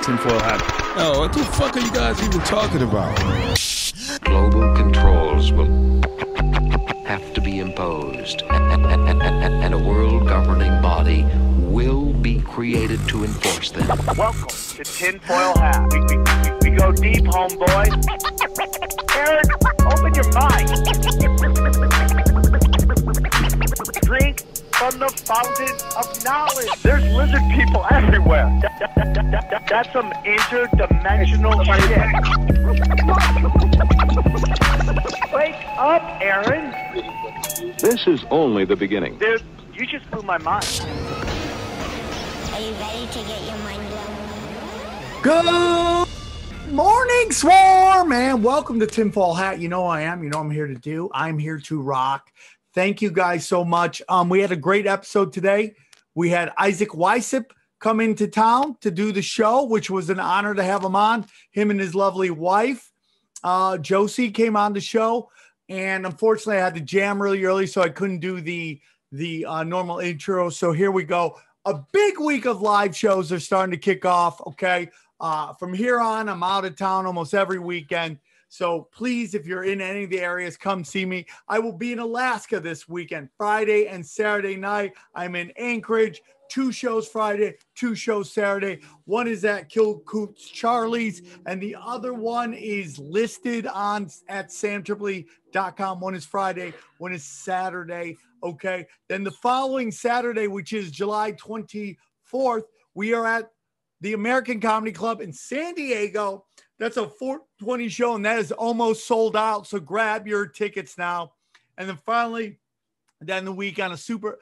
tinfoil hat. Oh, what the fuck are you guys even talking about? Global controls will have to be imposed, and a world governing body will be created to enforce them. Welcome to Tinfoil Hat. We go deep, homeboy. Aaron, open your mind. Drink from the fountain of knowledge. There's lizard people everywhere. That's some interdimensional shit. Wake up, Aaron. This is only the beginning. Dude, you just blew my mind. Are you ready to get your mind blown? Good morning, Swarm, and welcome to Tinfoil Hat. You know I am. You know I'm here to do. I'm here to rock. Thank you guys so much. We had a great episode today. We had Issac Weishaupt come into town to do the show, which was an honor to have him on. Him and his lovely wife, Josie, came on the show. And unfortunately, I had to jam really early, so I couldn't do the normal intro. So here we go. A big week of live shows are starting to kick off, okay? From here on, I'm out of town almost every weekend. So please, if you're in any of the areas, come see me. I will be in Alaska this weekend, Friday and Saturday night. I'm in Anchorage, 2 shows Friday, 2 shows Saturday. One is at Kill Coots Charlie's, and the other one is listed on at SamTripoli.com. One is Friday, one is Saturday, okay? Then the following Saturday, which is July 24th, we are at the American Comedy Club in San Diego. That's a 420 show, and that is almost sold out. So grab your tickets now. And then finally, then the week on the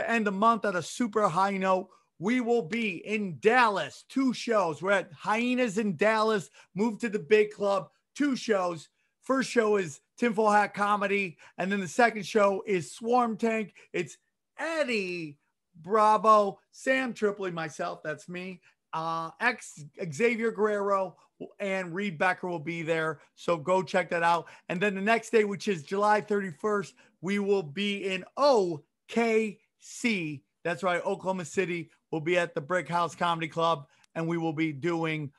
end of month on a super high note, we will be in Dallas. 2 shows. We're at Hyenas in Dallas. Move to the big club. 2 shows. First show is Tinfoil Hat Comedy, and then the second show is Swarm Tank. It's Eddie Bravo, SamTripoli, myself, that's me, Xavier Guerrero, and Reed Becker will be there. So go check that out. And then the next day, which is July 31st, we will be in OKC. That's right, Oklahoma City. We'll be at the Brick House Comedy Club, and we will be doing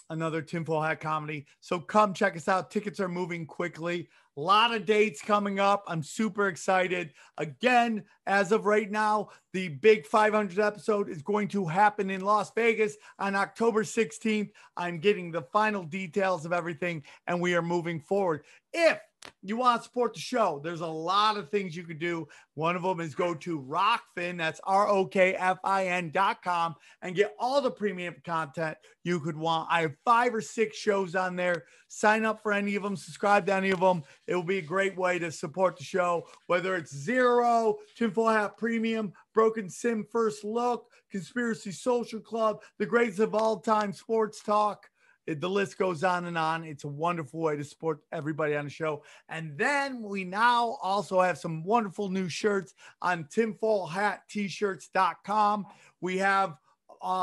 another Tinfoil Hat Comedy. So come check us out. Tickets are moving quickly. A lot of dates coming up. I'm super excited. Again, as of right now, the big 500 episode is going to happen in Las Vegas on October 16th. I'm getting the final details of everything, and we are moving forward. If you want to support the show, there's a lot of things you could do. One of them is go to Rockfin, that's ROKFIN.com, and get all the premium content you could want. I have 5 or 6 shows on there. Sign up for any of them, subscribe to any of them. It will be a great way to support the show, whether it's Zero, Tinfoil Hat Premium, Broken Sim First Look, Conspiracy Social Club, the greatest of all time sports talk. The list goes on and on. It's a wonderful way to support everybody on the show. And then we now also have some wonderful new shirts on tinfoilhattshirts.com. We have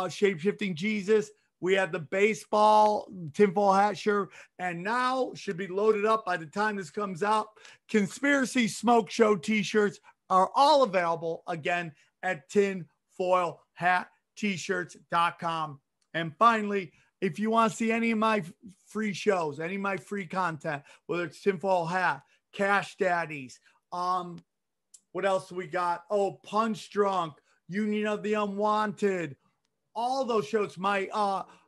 Shape-Shifting Jesus. We have the baseball tinfoil hat shirt. And now should be loaded up by the time this comes out. Conspiracy Smoke Show t-shirts are all available again at tinfoilhattshirts.com. And finally, if you want to see any of my free shows, any of my free content, whether it's Tinfoil Hat, Cash Daddies, what else do we got? Oh, Punch Drunk, Union of the Unwanted, all those shows, my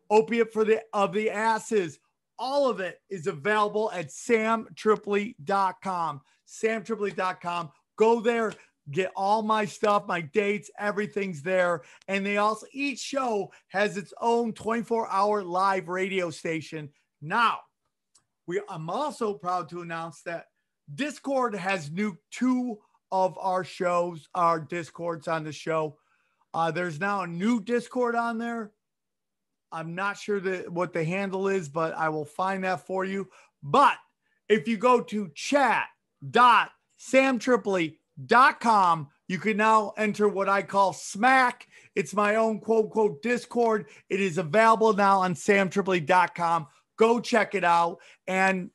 Opiate of the Asses, all of it is available at SamTripoli.com. SamTripoli.com. Go there. Get all my stuff, my dates, everything's there. And they also, each show has its own 24-hour live radio station. Now, I'm also proud to announce that Discord has nuked 2 of our shows, our Discords on the show. There's now a new Discord on there. I'm not sure what the handle is, but I will find that for you. But if you go to chat.samtripoli.com, you can now enter what I call smack. It's my own quote unquote Discord. It is available now on samtripoli.com. Go check it out and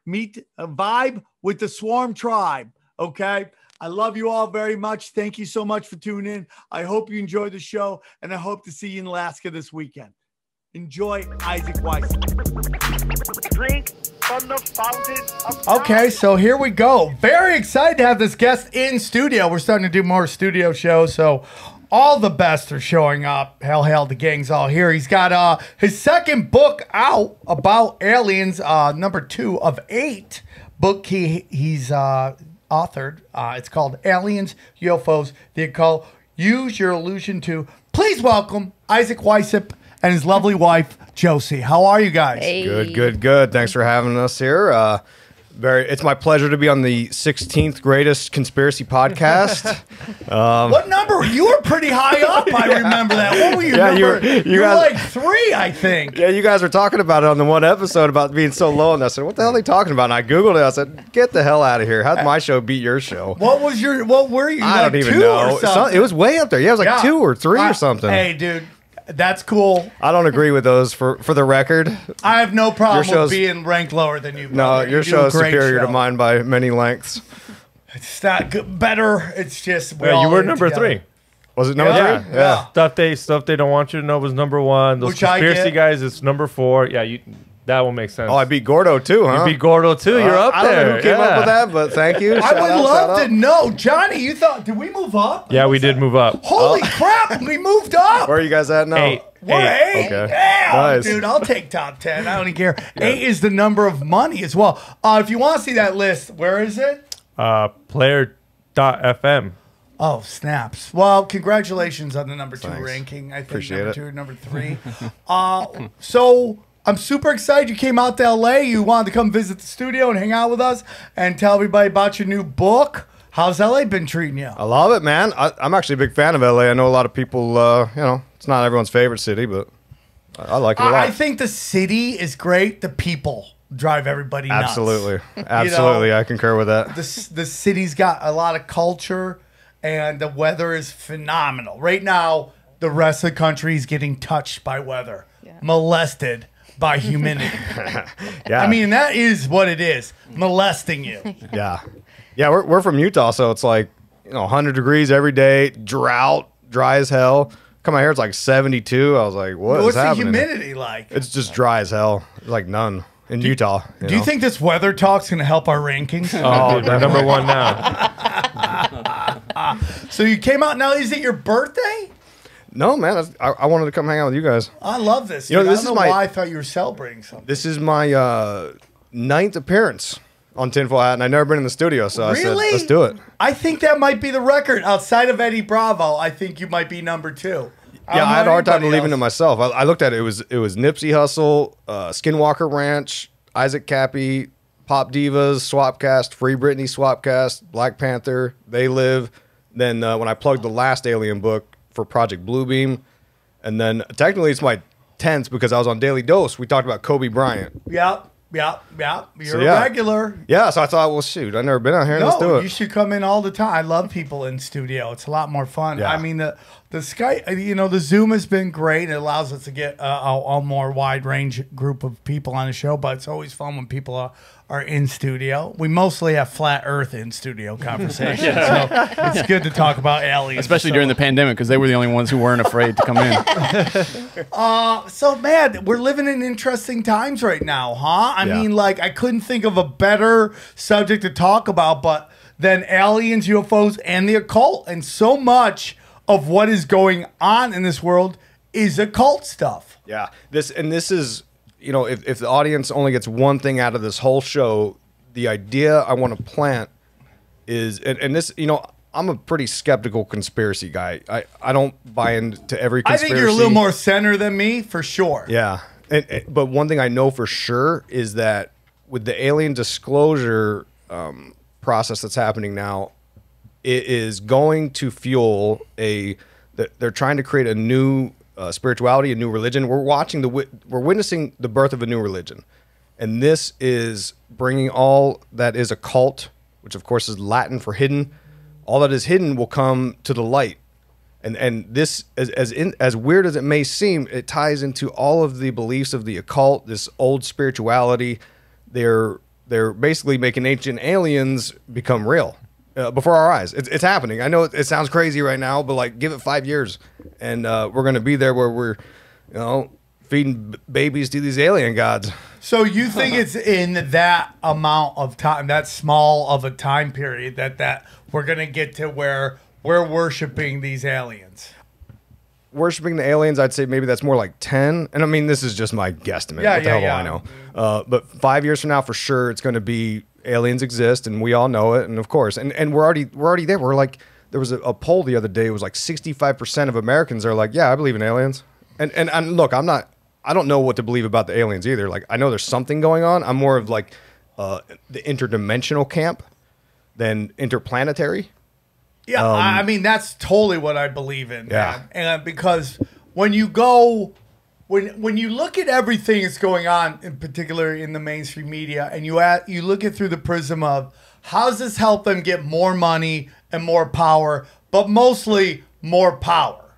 meet a vibe with the Swarm Tribe. Okay. I love you all very much. Thank you so much for tuning in. I hope you enjoyed the show, and I hope to see you in Alaska this weekend. Enjoy Isaac Weishaupt. Drink from the fountain of Okay, so here we go. Very excited to have this guest in studio. We're starting to do more studio shows, so all the best are showing up. Hell, the gang's all here. He's got his second book out about aliens, number 2 of 8 book he's authored. It's called Aliens, UFOs, the Occult. Use your illusion to. Please welcome Isaac Weishaupt and his lovely wife, Josie. How are you guys? Hey. Good. Thanks for having us here. It's my pleasure to be on the 16th greatest conspiracy podcast. What number? You were pretty high up. I remember that. What were your number? You were like 3, I think. Yeah, you guys were talking about it on the one episode about being so low, and I said, "What the hell are they talking about?" And I googled it. I said, "Get the hell out of here! How'd my show beat your show?" What were you? I like don't even 2 know. or something? It was way up there. Yeah, it was like 2 or 3 or something. Hey, dude. That's cool. I don't agree with those for the record. I have no problem Your with being ranked lower than you. No, brother. your You do show a is great superior show. to mine by many lengths. It's not good, better. It's just Yeah, you were number 3. Was it number 3? Yeah. Stuff they don't want you to know was number 1. Those Which I conspiracy get. guys, it's number 4. Yeah, that will make sense. Oh, I beat Gordo too, huh? You beat Gordo too. You're up I don't there. know who came up with that, but thank you. I would love to know, Johnny. You thought? Did we move up? Yeah, we did move up. Holy crap! We moved up. Where are you guys at now? 8. We're 8. Okay. Damn, Nice. dude. I'll take top 10. I don't even care. 8 is the number of money as well. If you want to see that list, where is it? Player.fm. Oh, snaps. Well, congratulations on the number 2 Thanks. ranking. I think Appreciate number it. 2 or number 3. So I'm super excited you came out to LA. You wanted to come visit the studio and hang out with us and tell everybody about your new book. How's LA been treating you? I love it, man. I'm actually a big fan of LA. I know a lot of people, it's not everyone's favorite city, but I like it a lot. I think the city is great. The people drive everybody nuts. Absolutely. I concur with that. The city's got a lot of culture, and the weather is phenomenal. Right now, the rest of the country is getting touched by weather, molested by humidity. Yeah. I mean, that is what it is, molesting you. Yeah. Yeah, we're from Utah, so it's like, 100 degrees every day, drought, dry as hell. Come out here, it's like 72. I was like, What's is the happening? humidity like? It's just dry as hell. Like none in Utah. Do you think this weather talk's going to help our rankings? Oh, they're number 1 now. So you came out now. Is it your birthday? No, man. I wanted to come hang out with you guys. I love this. You know, dude. this I don't is know my- why I thought you were celebrating something. This is my 9th appearance on Tinfoil Hat, and I've never been in the studio, so I said, Really? let's do it. I think that might be the record. Outside of Eddie Bravo, I think you might be number 2. Yeah, I had a hard time believing it it myself. I looked at it. It was Nipsey Hussle, Skinwalker Ranch, Isaac Cappy, Pop Divas, Swapcast, Free Britney Swapcast, Black Panther, They Live. Then when I plugged the last Alien book for Project Bluebeam, and then technically it's my 10th because I was on Daily Dose. We talked about Kobe Bryant. Yep. You're So, a yeah. regular. Yeah, so I thought, well, shoot, I've never been out here. Let's do No, it. you should come in all the time. I love people in studio. It's a lot more fun. Yeah. I mean, the Skype, the Zoom has been great. It allows us to get a more wide range group of people on the show, but it's always fun when people are in studio. We mostly have flat earth in studio conversations. So it's good to talk about aliens. Especially during the pandemic, because they were the only ones who weren't afraid to come in. So, man, we're living in interesting times right now, huh? I Yeah. mean, like, I couldn't think of a better subject to talk about than aliens, UFOs, and the occult. And so much of what is going on in this world is occult stuff. Yeah, this is, if the audience only gets one thing out of this whole show, the idea I want to plant is, and this, I'm a pretty skeptical conspiracy guy. I don't buy into every I conspiracy. think you're a little more center than me, for sure. Yeah, but one thing I know for sure is that with the alien disclosure process that's happening now, it is going to fuel they're trying to create a new spirituality, a new religion. We're witnessing the birth of a new religion, and this is bringing all that is occult, which of course is Latin for hidden. All that is hidden will come to the light, and this, as weird as it may seem, it ties into all of the beliefs of the occult. This old spirituality, they're basically making ancient aliens become real. before our eyes. It's happening. I know it sounds crazy right now, but like, give it 5 years, and we're gonna be there where we're, feeding babies to these alien gods. So you think it's in that amount of time, that small of a time period, that we're gonna get to where we're worshiping these aliens? Worshipping the aliens, I'd say maybe that's more like 10. And I mean, this is just my guesstimate. What the hell do I know? But 5 years from now, for sure, it's going to be aliens exist, and we all know it. And of course, and we're already there. We're like, there was a poll the other day. It was like 65% of Americans are like, yeah, I believe in aliens. And look, I don't know what to believe about the aliens either. Like, I know there's something going on. I'm more of like the interdimensional camp than interplanetary. Yeah, I mean, that's totally what I believe in. Yeah. Man. And because when you go, when you look at everything that's going on, in particular in the mainstream media, and you look at through the prism of how does this help them get more money and more power, but mostly more power.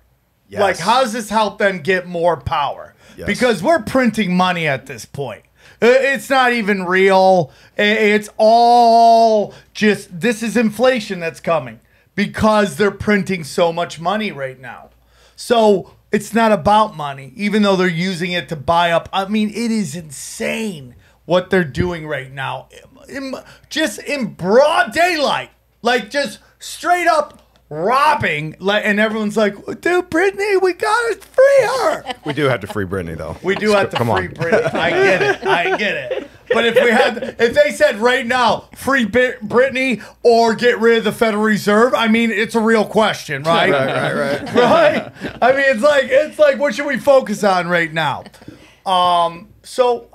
Yes. Like, how does this help them get more power? Yes. Because we're printing money at this point. It's not even real. It's all just, this is inflation that's coming. Because they're printing so much money right now. So it's not about money, even though they're using it to buy up. I mean, it is insane what they're doing right now. Just in broad daylight. Like, just straight up robbing. And everyone's like, dude, Brittany, we got to free her. We do have to free Brittany, though. We do have to free Brittany. I get it. But if they said right now, free Brittany or get rid of the Federal Reserve, I mean, it's a real question, right? Right. Right? I mean, it's like, what should we focus on right now? So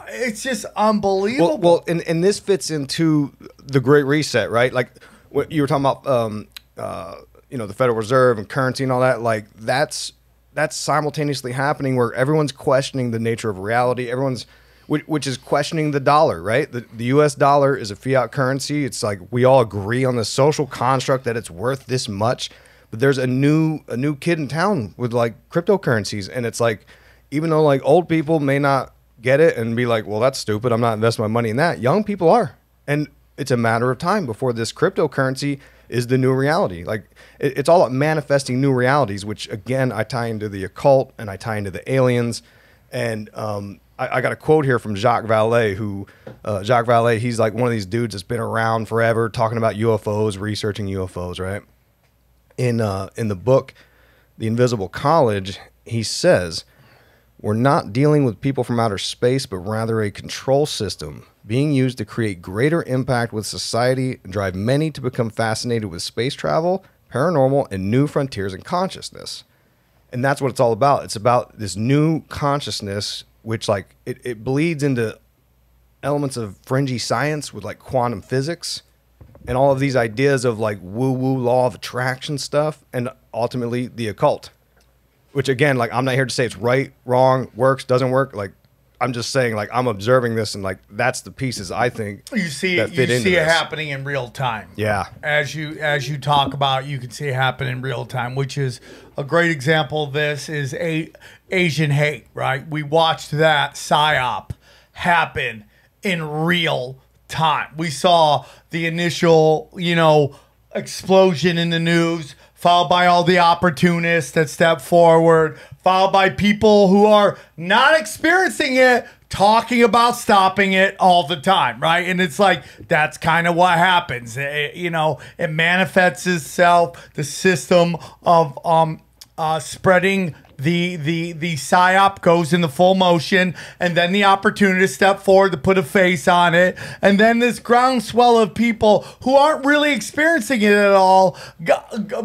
it's just unbelievable. Well, and this fits into the Great Reset, right? Like what you were talking about, the Federal Reserve and currency and all that. Like that's simultaneously happening where everyone's questioning the nature of reality. Which is questioning the dollar, right? The U.S. dollar is a fiat currency. It's like we all agree on the social construct that it's worth this much. But there's a new kid in town with like cryptocurrencies, and it's like, even though like old people may not get it and be like, well, that's stupid, I'm not investing my money in that. Young people are, and it's a matter of time before this cryptocurrency is the new reality. Like it's all about manifesting new realities, which again I tie into the occult and I tie into the aliens, and I got a quote here from Jacques Vallée, Jacques Vallée, he's like one of these dudes that's been around forever talking about UFOs, researching UFOs, right? In the book, The Invisible College, he says, we're not dealing with people from outer space, but rather a control system being used to create greater impact with society and drive many to become fascinated with space travel, paranormal, and new frontiers in consciousness. And that's what it's all about. It's about this new consciousness, which like it bleeds into elements of fringy science with like quantum physics and all of these ideas of like woo-woo law of attraction stuff, and ultimately the occult, which again, like I'm not here to say it's right, wrong, works, doesn't work. Like I'm just saying, like I'm observing this, and like that's the pieces I think you see it happening in real time. Yeah, as you talk about, you can see it happen in real time, which is a great example of this is Asian hate, right? We watched that Psyop happen in real time. We saw the initial, explosion in the news, followed by all the opportunists that step forward, followed by people who are not experiencing it, talking about stopping it all the time, right? And it's like, that's kind of what happens. It manifests itself, the system of spreading the psyop goes into full motion, and then the opportunists step forward to put a face on it, and then this groundswell of people who aren't really experiencing it at all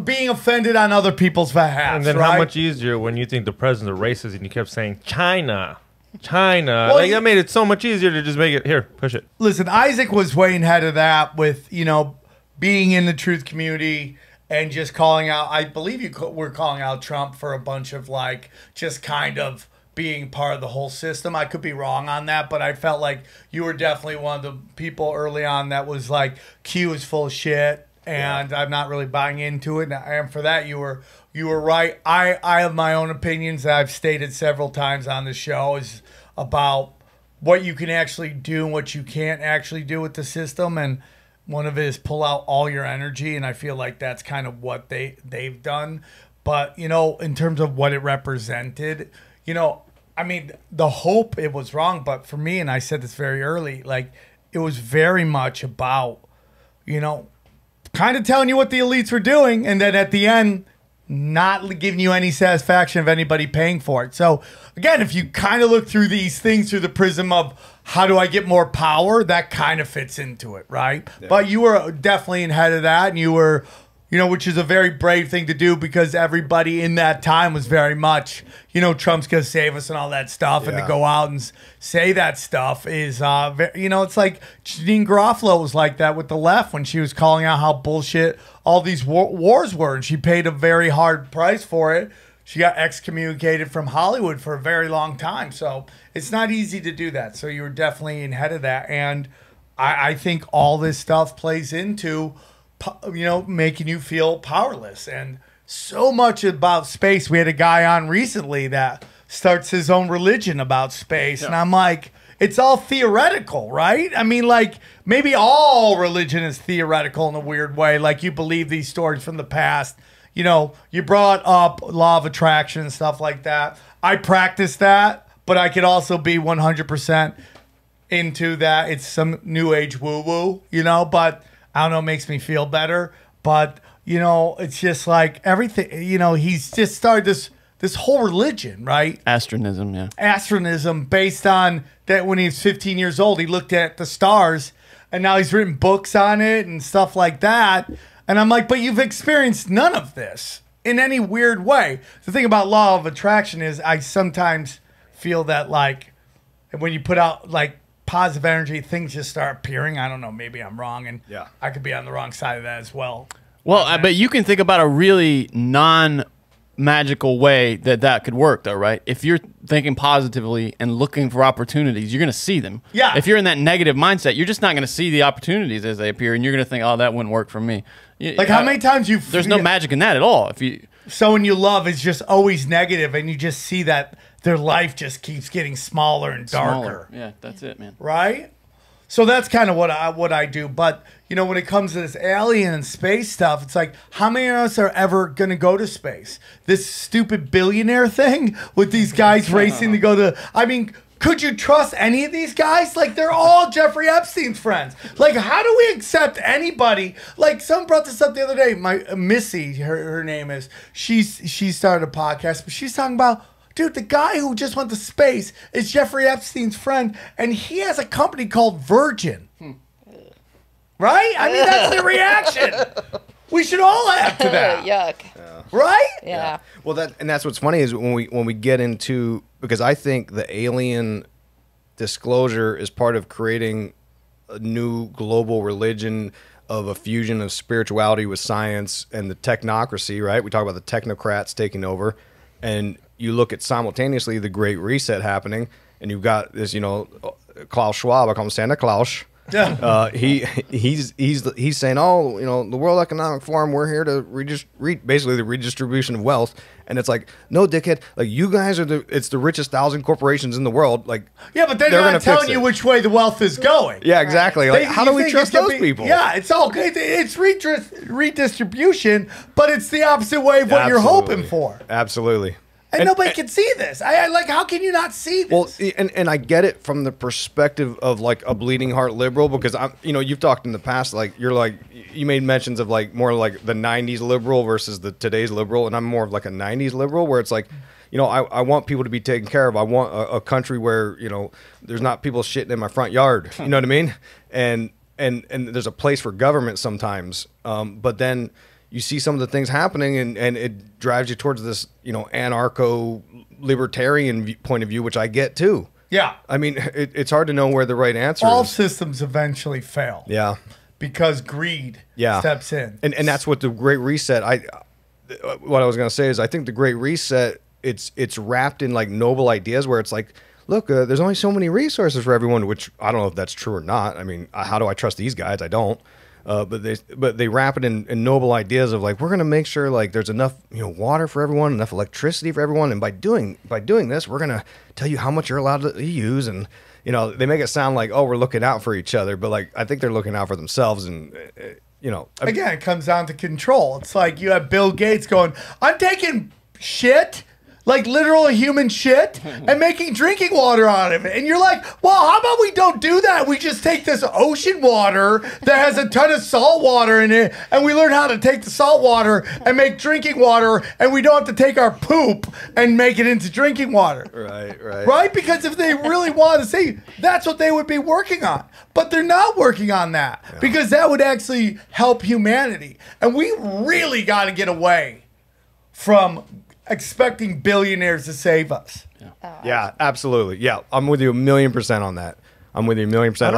being offended on other people's behalf. And then right? how much easier when you think the president's a racist and you kept saying China. Well, like that made it so much easier to just make it, here, push it. Listen, Isaac was way ahead of that with, being in the truth community and just calling out, I believe you were calling out Trump for a bunch of like, just kind of being part of the whole system. I could be wrong on that, but I felt like you were definitely one of the people early on that was like, Q is full of shit, and I'm not really buying into it. And for that, you were right. I have my own opinions that I've stated several times on the show is about what you can actually do and what you can't actually do with the system. And One of it is pull out all your energy, and I feel like that's kind of what they've done. But, you know, in terms of what it represented, you know, I mean, the hope, it was wrong. But for me, and I said this very early, like, it was very much about, you know, kind of telling you what the elites were doing. And then at the end, not giving you any satisfaction of anybody paying for it. So, again, if you kind of look through these things through the prism of how do I get more power, that kind of fits into it, right? Yeah. But you were definitely ahead of that, and you were, you know, which is a very brave thing to do because everybody in that time was very much, you know, Trump's going to save us and all that stuff. And to go out and say that stuff is, you know, it's like Janine Garofalo was like that with the left when she was calling out how bullshit all these wars were. And she paid a very hard price for it. She got excommunicated from Hollywood for a very long time. So it's not easy to do that. So you were definitely ahead of that. And I think all this stuff plays into, you know, making you feel powerless. And so much about space. We had a guy on recently that starts his own religion about space. Yeah. And I'm like, it's all theoretical, right? I mean, like, maybe all religion is theoretical in a weird way. Like, you believe these stories from the past. You know, you brought up law of attraction and stuff like that. I practice that, but I could also be 100% into that. It's some new age woo-woo, you know, but I don't know, it makes me feel better. But, you know, it's just like everything, you know, he's just started this whole religion, right? Astronism, yeah. Astronism based on that when he was 15 years old, he looked at the stars, and now he's written books on it and stuff like that. And I'm like, but you've experienced none of this in any weird way. The thing about law of attraction is I sometimes feel that, like, when you put out, like, positive energy, things just start appearing. I don't know. Maybe I'm wrong, and I could be on the wrong side of that as well. Well, but you can think about a really non-magical way that could work, though, right? If you're thinking positively and looking for opportunities, you're going to see them. Yeah. If you're in that negative mindset, you're just not going to see the opportunities as they appear, and you're going to think, oh, that wouldn't work for me. Like, how many times there's no magic in that at all. If you someone you love is just always negative, and you just see that their life just keeps getting smaller and darker. Yeah, that's it, man. Right? So that's kind of what I do. But, you know, when it comes to this alien and space stuff, it's like, how many of us are ever going to go to space? This stupid billionaire thing with these guys racing to go to, I mean, could you trust any of these guys? Like, they're all Jeffrey Epstein's friends. Like, how do we accept anybody? Like, someone brought this up the other day. My Missy, her name is. She started a podcast, but she's talking about, dude, the guy who just went to space is Jeffrey Epstein's friend, and he has a company called Virgin. Right? I mean, that's the reaction. We should all have to that. Yuck. Right? Yeah. Well, that's what's funny is when we get into, because I think the alien disclosure is part of creating a new global religion of a fusion of spirituality with science and the technocracy, right? We talk about the technocrats taking over, and you look at simultaneously the Great Reset happening, and you've got this, you know, Klaus Schwab, I call him Santa Claus. Yeah. He's saying, oh, you know, the World Economic Forum, we're here to basically the redistribution of wealth. And it's like, no, dickhead, like, you guys are it's the richest 1,000 corporations in the world. Like, yeah, but they're not telling you which way the wealth is going. Yeah, exactly. Like, how do we trust those people? Yeah, it's all good. It's redistribution, but it's the opposite way of what you're hoping for. Absolutely. And nobody can see this. I like, how can you not see this? Well, and I get it from the perspective of, like, a bleeding heart liberal, because you know, you've talked in the past, like, you made mentions of, like, more like the 90s liberal versus the today's liberal, and I'm more of like a 90s liberal, where it's like, you know, I want people to be taken care of. I want a country where, you know, there's not people shitting in my front yard. You know what I mean? And there's a place for government sometimes. But then you see some of the things happening, and it drives you towards this, you know, anarcho-libertarian point of view, which I get too. Yeah. I mean, it's hard to know where the right answer All is. systems eventually fail. Yeah. Because greed steps in. And that's what the Great Reset, what I was going to say is, I think the Great Reset, it's wrapped in, like, noble ideas where it's like, look, there's only so many resources for everyone, which I don't know if that's true or not. I mean, how do I trust these guys? I don't. But they wrap it in noble ideas of, like, we're going to make sure, like, there's enough, you know, water for everyone, enough electricity for everyone, and by doing this, we're going to tell you how much you're allowed to use, and they make it sound like, oh, we're looking out for each other, but like I think they're looking out for themselves, and again, it comes down to control. It's like you have Bill Gates going, I'm taking shit, like literal human shit, and making drinking water out of it. And you're like, well, how about we don't do that? We just take this ocean water that has a ton of salt water in it, and we learn how to take the salt water and make drinking water, and we don't have to take our poop and make it into drinking water. Right? Because if they really wanted to say, that's what they would be working on. But they're not working on that because that would actually help humanity. And we really got to get away from expecting billionaires to save us. Yeah, absolutely. Yeah, I'm with you 1,000,000% on that. I'm with you 1,000,000%. I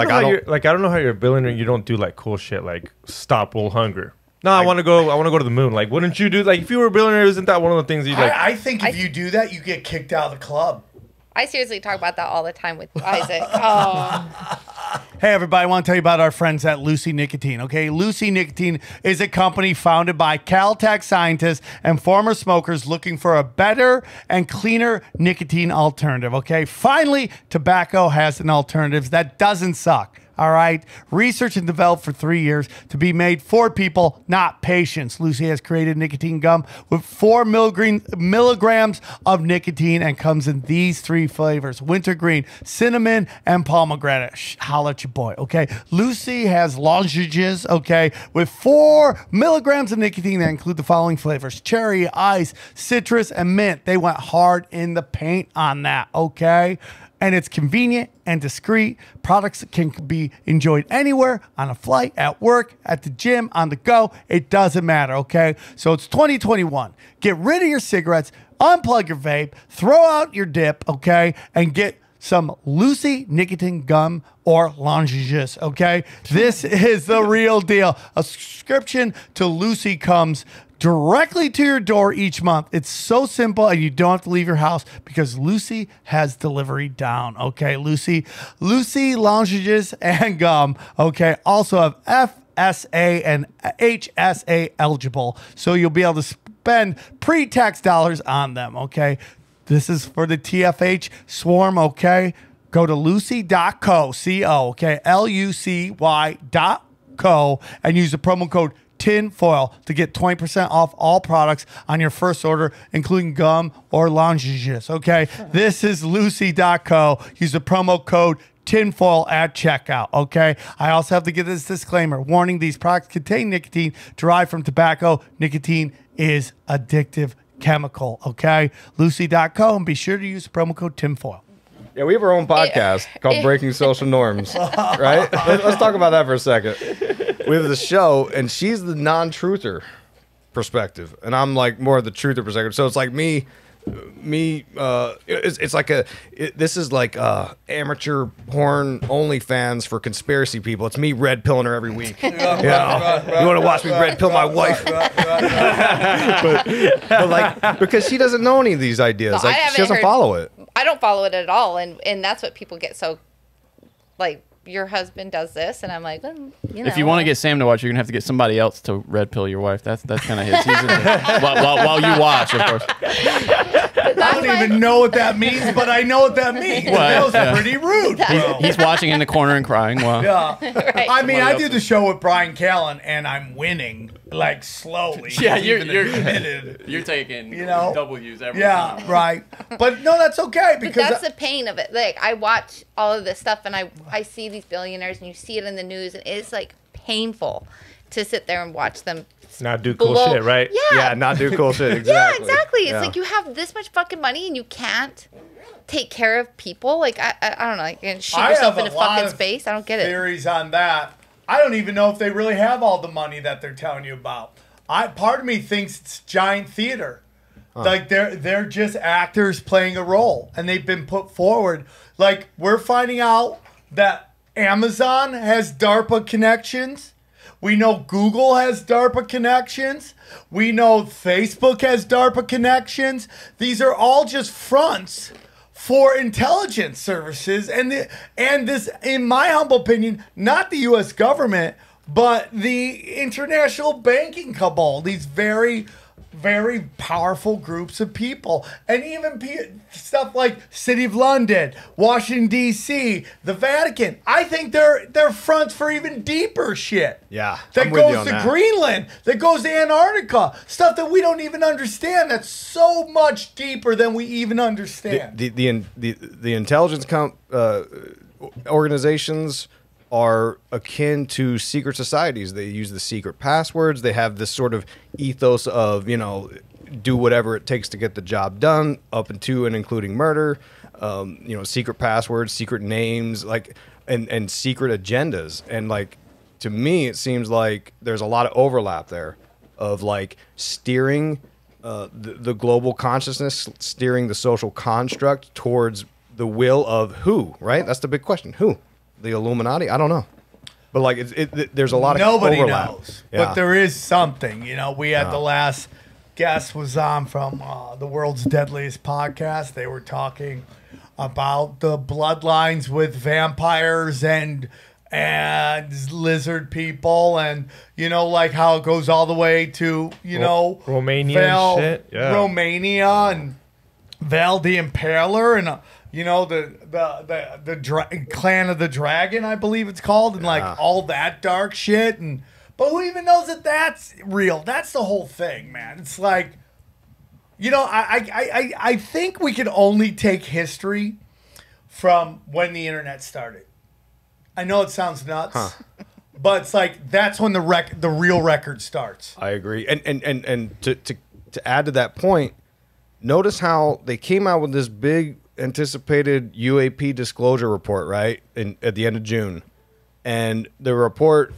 don't know how you're a billionaire. You don't do like cool shit like stop world hunger. No, I want to go to the moon. Like, wouldn't you do like if you were a billionaire? Isn't that one of the things you like? I think if you do that, you get kicked out of the club. I seriously talk about that all the time with Isaac. Oh. Hey, everybody, I want to tell you about our friends at Lucy Nicotine, okay? Lucy Nicotine is a company founded by Caltech scientists and former smokers looking for a better and cleaner nicotine alternative, okay? Finally, tobacco has an alternative that doesn't suck. All right. Research and developed for 3 years to be made for people, not patients. Lucy has created nicotine gum with 4 milligrams of nicotine and comes in these 3 flavors: wintergreen, cinnamon, and pomegranate. Holla at your boy. Okay. Lucy has lozenges, okay, with 4 milligrams of nicotine that include the following flavors: cherry, ice, citrus, and mint. They went hard in the paint on that. Okay. And it's convenient and discreet. Products that can be enjoyed anywhere, on a flight, at work, at the gym, on the go. It doesn't matter, okay? So it's 2021. Get rid of your cigarettes, unplug your vape, throw out your dip, okay? And get some Lucy nicotine gum or lozenges, okay? This is the real deal. A subscription to Lucy comes directly to your door each month. It's so simple, and you don't have to leave your house because Lucy has delivery down, okay? Lucy lozenges and gum, okay, also have FSA and HSA eligible, so you'll be able to spend pre-tax dollars on them, okay? This is for the TFH swarm, okay? Go to lucy.co, C-O, okay? LUCY.co, and use the promo code TINFOIL to get 20% off all products on your first order, including gum or lozenges, okay? This is lucy.co. Use the promo code TINFOIL at checkout, okay? I also have to give this disclaimer. Warning, these products contain nicotine derived from tobacco. Nicotine is addictive chemical, okay? Lucy.co, and be sure to use the promo code TINFOIL. Yeah, we have our own podcast called Breaking Social Norms, right? Let's talk about that for a second. We have the show, and she's the non-truther perspective, and I'm like more of the truther perspective. So it's like it's like this is like amateur porn OnlyFans for conspiracy people. It's me red pilling her every week. You want to watch me red pill my wife? but like because she doesn't know any of these ideas, No, like she doesn't follow it. I don't follow it at all, and that's what people get so like. Your husband does this, and I'm like, If you want to get Sam to watch, you're gonna have to get somebody else to red pill your wife. That's kind of his. He's in while you watch, of course. I don't even know what that means, but I know what that means. Well, that was pretty rude. He's watching in the corner and crying. Wow. Yeah. Right. I mean, I did the show with Brian Callen, and I'm winning, like, slowly. Yeah, you're committed. You're taking W's every time. Yeah, right. But no, that's okay because that's the pain of it. Like, I watch all of this stuff, and I see these billionaires, and you see it in the news, and it's like painful to sit there and watch them not do cool shit, right? Yeah, not do cool shit. Exactly. Yeah, exactly. It's like you have this much fucking money and you can't take care of people. Like I don't know, like and shoot yourself into fucking space. I don't get it. Theories on that. I don't even know if they really have all the money that they're telling you about. Part of me thinks it's giant theater. Like they're just actors playing a role, and they've been put forward. Like we're finding out that Amazon has DARPA connections. We know Google has DARPA connections. We know Facebook has DARPA connections. These are all just fronts for intelligence services. And this, in my humble opinion, not the U.S. government, but the international banking cabal. These very very powerful groups of people, and even stuff like City of London, Washington D.C., the Vatican. I think they're fronts for even deeper shit. Yeah, that I'm with you goes on to that. Greenland, that goes to Antarctica, stuff that we don't even understand. That's so much deeper than we even understand. The intelligence organizations are akin to secret societies. They use the secret passwords. They have this sort of ethos of, you know, do whatever it takes to get the job done, up into and including murder. You know, secret passwords, secret names, like, and secret agendas. And like, to me, it seems like there's a lot of overlap there of like steering the global consciousness, steering the social construct towards the will of who, right? That's the big question. Who? The Illuminati? I don't know. But like, there's a lot of Nobody overlap. knows. Yeah. But there is something. You know, we had the last guest was on from the world's deadliest podcast. They were talking about the bloodlines with vampires and lizard people, and you know, like how it goes all the way to, you know, Romania and shit. Yeah. Romania and Val the Impaler, and you know, the clan of the dragon, I believe it's called, and like all that dark shit. And but who even knows that that's real? That's the whole thing, man. It's like, you know, I think we can only take history from when the internet started. I know it sounds nuts, but it's like that's when the real record starts. I agree. And to add to that point, notice how they came out with this big anticipated UAP disclosure report, right? At the end of June. And the report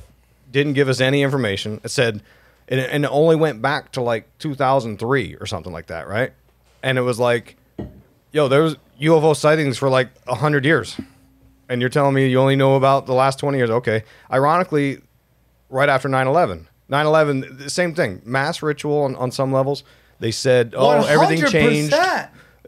didn't give us any information. It said, and it only went back to like 2003 or something like that, right? And it was like, yo, there was UFO sightings for like 100 years. And you're telling me you only know about the last 20 years. Okay. Ironically, right after 9/11. 9/11, the same thing. Mass ritual on some levels. They said, oh, 100%. everything changed.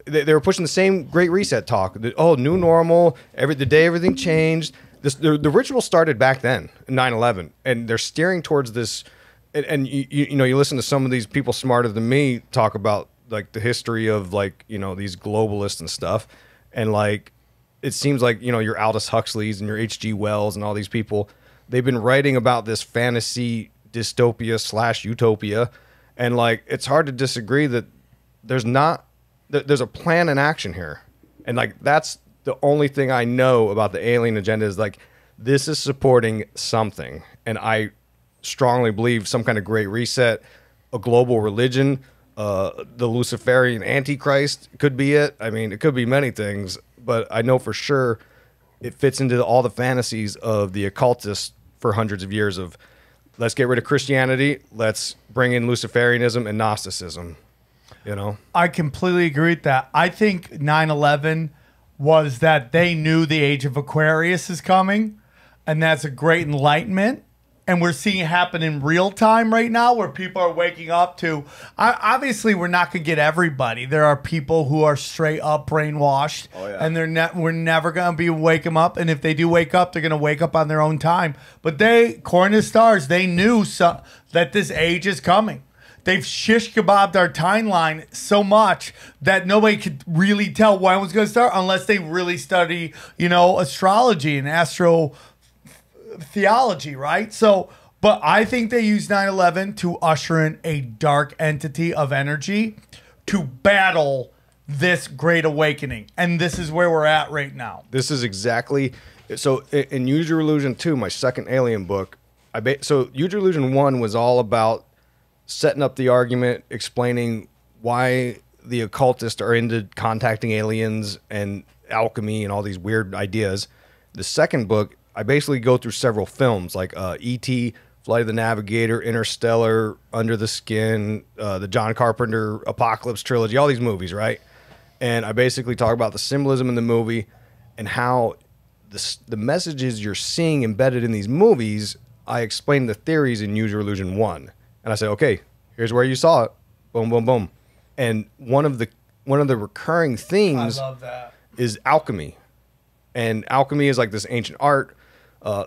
They were pushing the same Great Reset talk. Oh, new normal. The day everything changed. The ritual started back then, 9/11, and they're steering towards this. And you know, you listen to some of these people smarter than me talk about like the history of like, you know, these globalists and stuff, and like it seems like, you know, your Aldous Huxleys and your H.G. Wells and all these people, they've been writing about this fantasy dystopia / utopia, and like it's hard to disagree that there's a plan and action here. And like that's the only thing I know about the alien agenda is like this is supporting something. And I strongly believe some kind of great reset, a global religion, the Luciferian Antichrist could be it. I mean, it could be many things, but I know for sure it fits into all the fantasies of the occultists for hundreds of years of let's get rid of Christianity, let's bring in Luciferianism and Gnosticism. You know, I completely agree with that. I think 9/11 was that they knew the age of Aquarius is coming, and that's a great enlightenment. And we're seeing it happen in real time right now where people are waking up to, obviously we're not going to get everybody. There are people who are straight up brainwashed, and we're never going to be wake them up. And if they do wake up, they're going to wake up on their own time. But they, according to stars, they knew that this age is coming. They've shish kebabbed our timeline so much that nobody could really tell when it was going to start unless they really study, you know, astrology and astrotheology, right? So, but I think they used 9/11 to usher in a dark entity of energy to battle this great awakening. And this is where we're at right now. This is exactly, so in Use Your Illusion 2, my second alien book, so Use Your Illusion 1 was all about setting up the argument, explaining why the occultists are into contacting aliens and alchemy and all these weird ideas. The second book, I basically go through several films like E.T., Flight of the Navigator, Interstellar, Under the Skin, the John Carpenter Apocalypse trilogy, all these movies, right? And I basically talk about the symbolism in the movie and how the messages you're seeing embedded in these movies. I explain the theories in Use Your Illusion 1. And I say, okay, here's where you saw it. Boom, boom, boom. And one of the recurring themes is alchemy. And alchemy is like this ancient art,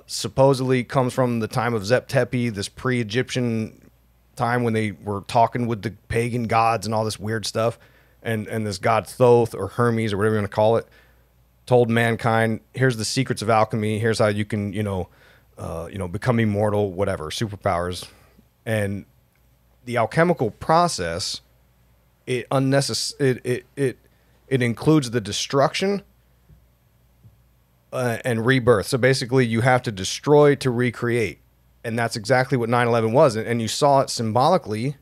supposedly comes from the time of Zep Tepi, this pre-Egyptian time when they were talking with the pagan gods and all this weird stuff, and this god Thoth or Hermes or whatever you want to call it, told mankind, here's the secrets of alchemy, here's how you can, become immortal, whatever, superpowers. And the alchemical process, it includes the destruction and rebirth. So basically you have to destroy to recreate. And that's exactly what 9/11 was. And you saw it symbolically.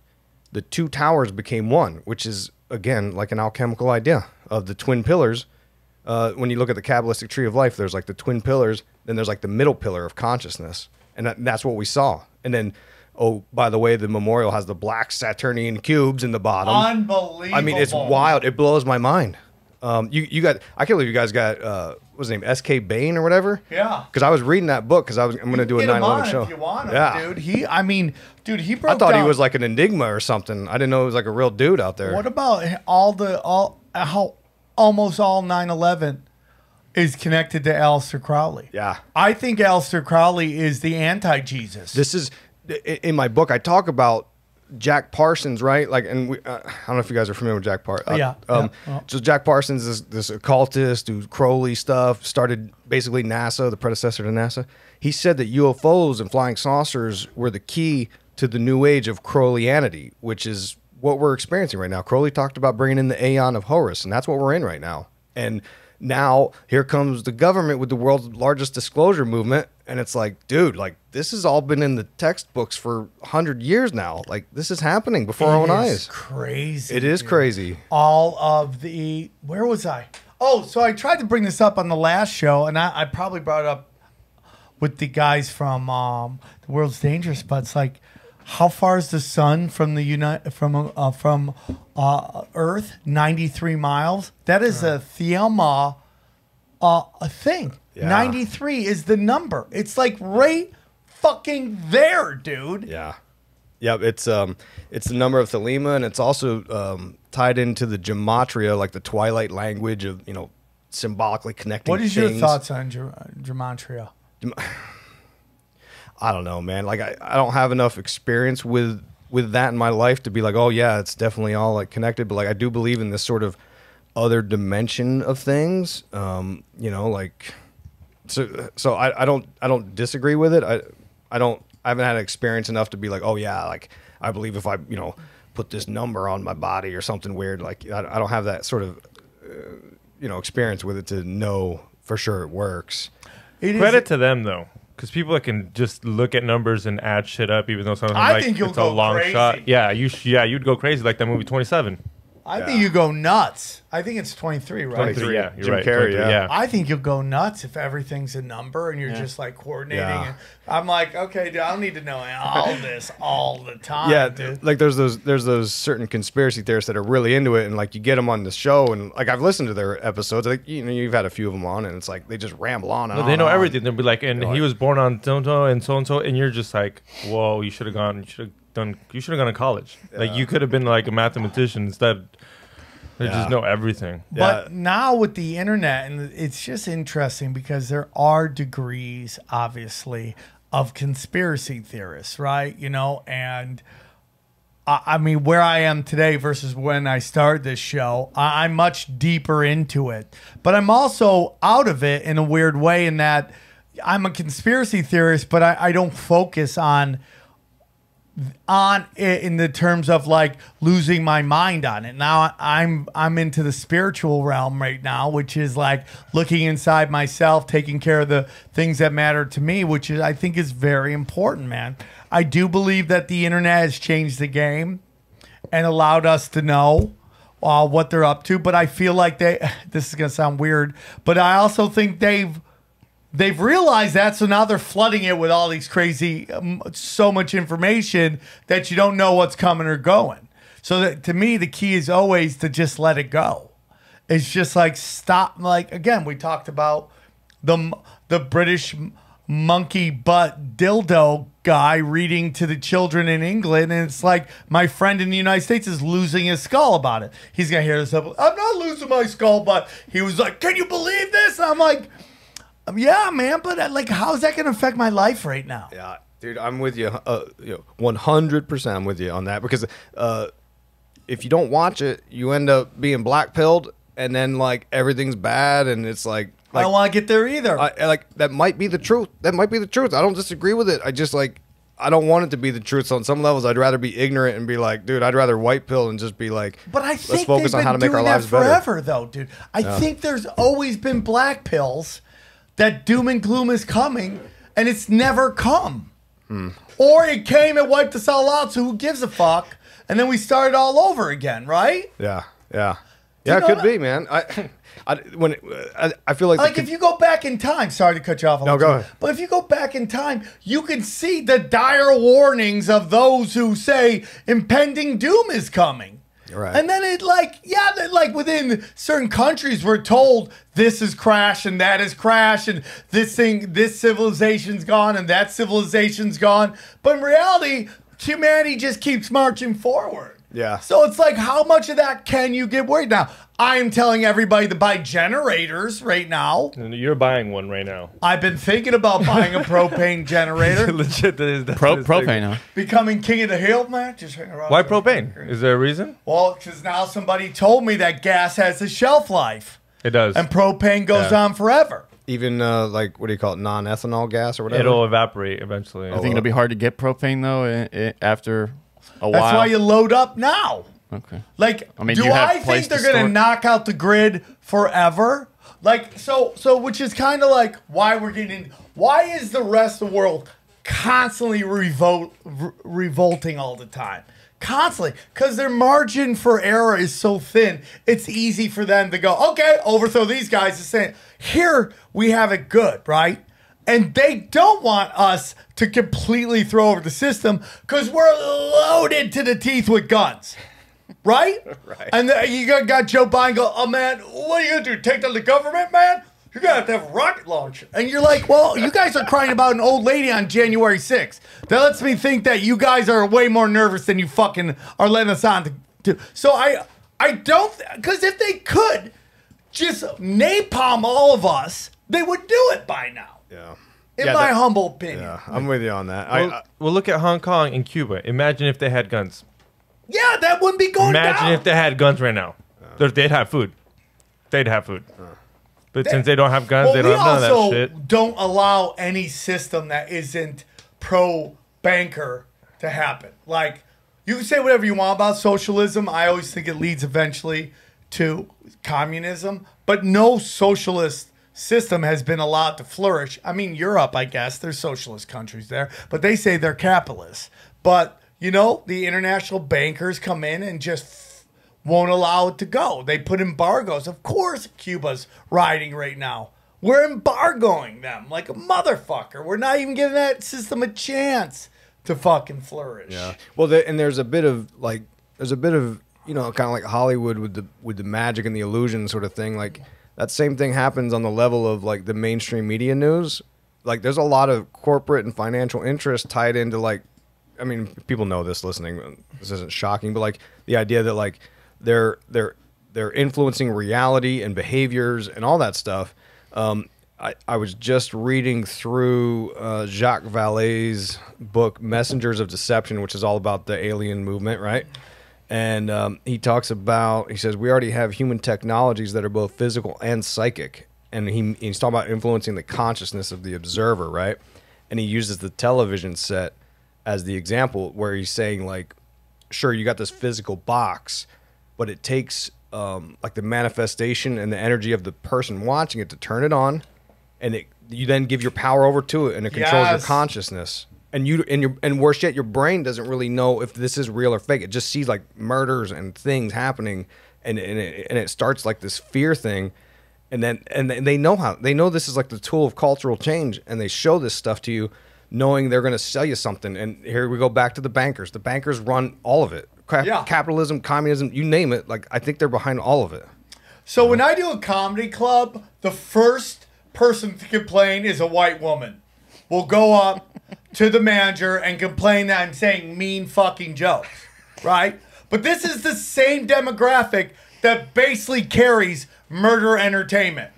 The two towers became one, which is, again, like an alchemical idea of the twin pillars. When you look at the Kabbalistic tree of life, there's like the twin pillars, then there's like the middle pillar of consciousness. And that's what we saw. And then, oh, by the way, the memorial has the black Saturnian cubes in the bottom. Unbelievable. I mean, it's wild. It blows my mind. You got, I can't believe you guys got, what's his name, S.K. Bain or whatever? Yeah. Because I was reading that book because I'm going to do a 9/11 show. If you want him, yeah. dude. He broke I thought down. he was like an enigma or something. I didn't know he was like a real dude out there. What about how almost all 9/11 is connected to Aleister Crowley? Yeah. I think Aleister Crowley is the anti-Jesus. This is, in my book, I talk about Jack Parsons, right? Like, and I don't know if you guys are familiar with Jack Parsons. Yeah. So Jack Parsons is this occultist who Crowley stuff, started basically NASA, the predecessor to NASA. He said that UFOs and flying saucers were the key to the new age of Crowleyanity, which is what we're experiencing right now. Crowley talked about bringing in the Aeon of Horus, and that's what we're in right now. And now here comes the government with the world's largest disclosure movement, and it's like, dude, like this has all been in the textbooks for 100 years now. Like this is happening before our own eyes. Crazy. It is crazy. All of the where was I? Oh, so I tried to bring this up on the last show, and I probably brought it up with the guys from The World's Dangerous, but it's like, how far is the sun from the from Earth? 93 miles. That is a Theoma a thing. Yeah. 93 is the number. It's like right fucking there, dude. Yeah. Yep, it's the number of Thelema, and it's also tied into the gematria, like the Twilight language of, symbolically connecting What is things. your thoughts on gematria? I don't know, man. Like I don't have enough experience with that in my life to be like, oh yeah, it's definitely all like connected. But like I do believe in this sort of other dimension of things. Like so I don't disagree with it. I haven't had experience enough to be like, oh yeah, like I believe if I put this number on my body or something weird. Like I don't have that sort of experience with it to know for sure it works. Credit to them though. Because people that can just look at numbers and add shit up, even though sometimes I think you'll it's go a long crazy. shot. Yeah, you'd go crazy like that movie 27. I think you go nuts. I think it's 23, right? 23, yeah, you're Jim right. Carrey, 23, yeah. I think you'll go nuts if everything's a number and you're just like coordinating. Yeah. And I'm like, okay, dude, I don't need to know all this all the time. Yeah, dude. like there's those certain conspiracy theorists that are really into it, and like you get them on the show, and like I've listened to their episodes. Like you've had a few of them on, and it's like they just ramble on. And No, they on know and on. everything. They'll be like, and he was born on so and so, and you're just like, whoa, you should have gone to college. Like you could have been like a mathematician instead. They just know everything. But now with the internet, and it's just interesting because there are degrees, obviously, of conspiracy theorists, right? And I mean, where I am today versus when I started this show, I'm much deeper into it. But I'm also out of it in a weird way in that I'm a conspiracy theorist, but I don't focus on it in the terms of like losing my mind on it. Now I'm into the spiritual realm right now, which is like looking inside myself, taking care of the things that matter to me, which is I think is very important, man. I do believe that the internet has changed the game and allowed us to know what they're up to, but I feel like this is gonna sound weird, but I also think they've realized that, so now they're flooding it with all these crazy, so much information that you don't know what's coming or going. So that, to me, the key is always to just let it go. It's just like stop. Like again, we talked about the British monkey butt dildo guy reading to the children in England, and it's like my friend in the United States is losing his skull about it. He's gonna hear this up. I'm not losing my skull, but he was like, "Can you believe this?" And I'm like, yeah, man, but like, how is that going to affect my life right now? Yeah, Dude, I'm with you. 100% I'm with you on that because if you don't watch it, you end up being black-pilled, and then like everything's bad, and it's like I don't want to get there either. like that might be the truth. That might be the truth. I don't disagree with it. I just like I don't want it to be the truth. So on some levels, I'd rather be ignorant and be like, dude, I'd rather white pill and just be like, but I think let's focus on how to make our lives forever, better. though, dude. I think there's always been black pills that doom and gloom is coming, and it's never come. Or it came and wiped us all out, so who gives a fuck? And then we started all over again, right? Yeah, it could be, man. I feel like if you go back in time, sorry to cut you off. No, go ahead. But if you go back in time, you can see the dire warnings of those who say impending doom is coming. Right. And then within certain countries, we're told this is crash and that is crash and this civilization's gone and that civilization's gone. But in reality, humanity just keeps marching forward. Yeah. So it's like, how much of that can you get worried now? I am telling everybody to buy generators right now. And you're buying one right now. I've been thinking about buying a propane generator. Legit, propane, huh? Becoming king of the hill, man. Just hang around. Why propane? Is there a reason? Well, because now somebody told me that gas has a shelf life. It does. And propane goes on forever. Even like, what do you call it, non-ethanol gas or whatever? It'll evaporate eventually. I think it'll be hard to get propane though after a while. That's why you load up now. Okay. Like, I mean, do I think they're going to knock out the grid forever? Like, so which is kind of like why is the rest of the world constantly revolting all the time? Constantly. Because their margin for error is so thin, it's easy for them to go, okay, overthrow these guys and say, here we have it good, right? And they don't want us to completely throw over the system because we're loaded to the teeth with guns. Right? Right. And you got Joe Biden go, oh, man, what are you going to do? Take down the government, man? You're going to have a rocket launcher. And you're like, well, you guys are crying about an old lady on January 6th. That lets me think that you guys are way more nervous than you fucking are letting us on to. So I don't, because if they could just napalm all of us, they would do it by now. Yeah. In my humble opinion. Yeah, I'm with you on that. Well, look at Hong Kong and Cuba. Imagine if they had guns. Yeah, that wouldn't be going down. Imagine if they had guns right now. They'd have food. They'd have food. But since they don't have guns, they don't have none of that shit. We also don't allow any system that isn't pro-banker to happen. Like, you can say whatever you want about socialism. I always think it leads eventually to communism. But no socialist system has been allowed to flourish. I mean, Europe, I guess, there's socialist countries there. But they say they're capitalists. But you know, the international bankers come in and just won't allow it to go. They put embargoes. Of course, Cuba's riding right now. We're embargoing them like a motherfucker. We're not even giving that system a chance to fucking flourish. Yeah. Well, there's a bit of you know, kind of like Hollywood with the magic and the illusion sort of thing. Like that same thing happens on the level of like the mainstream media news. Like there's a lot of corporate and financial interest tied into like. I mean, people know this listening. This isn't shocking, but like the idea that like they're influencing reality and behaviors and all that stuff. I was just reading through Jacques Vallée's book Messengers of Deception, which is all about the alien movement, right? And he says we already have human technologies that are both physical and psychic, and he's talking about influencing the consciousness of the observer, right? And he uses the television set as the example where he's saying like, sure, you got this physical box, but it takes like the manifestation and the energy of the person watching it to turn it on, and you then give your power over to it, and it controls your consciousness. And worse yet, your brain doesn't really know if this is real or fake. It just sees like murders and things happening, and it starts like this fear thing, and they know this is like the tool of cultural change, and they show this stuff to you, knowing they're going to sell you something. And here we go back to the bankers. The bankers run all of it. Capitalism, communism, you name it. Like, I think they're behind all of it. So when I do a comedy club, the first person to complain is a white woman. We'll go up to the manager and complain that I'm saying mean fucking jokes, right? But this is the same demographic that basically carries murder entertainment.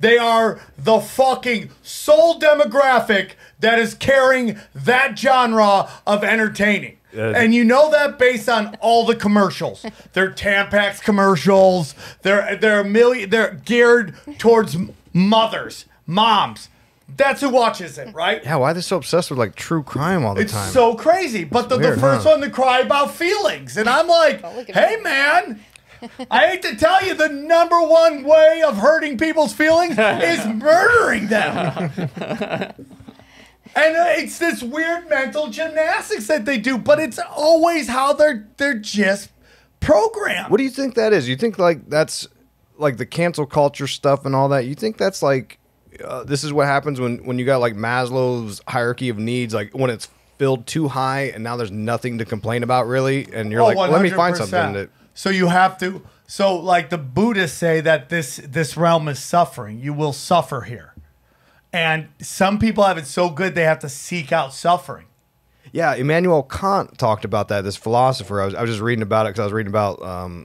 They are the fucking sole demographic that is carrying that genre of entertaining. And you know that based on all the commercials. They're Tampax commercials. They're geared towards mothers, moms. That's who watches it, right? Yeah, why are they so obsessed with like true crime all the time? It's so crazy. But the first one to cry about feelings. And I'm like, hey, man, I hate to tell you, the number one way of hurting people's feelings is murdering them. And it's this weird mental gymnastics that they do, but it's always how they're just programmed. What do you think that is? You think like that's like the cancel culture stuff and all that? You think that's like this is what happens when you got like Maslow's hierarchy of needs, like when it's filled too high and now there's nothing to complain about really, and you're like, 100%. let me find something that. So you have to. So like the Buddhists say that this realm is suffering. You will suffer here. And some people have it so good they have to seek out suffering. Yeah, Immanuel Kant talked about that. This philosopher, I was just reading about it because I was reading about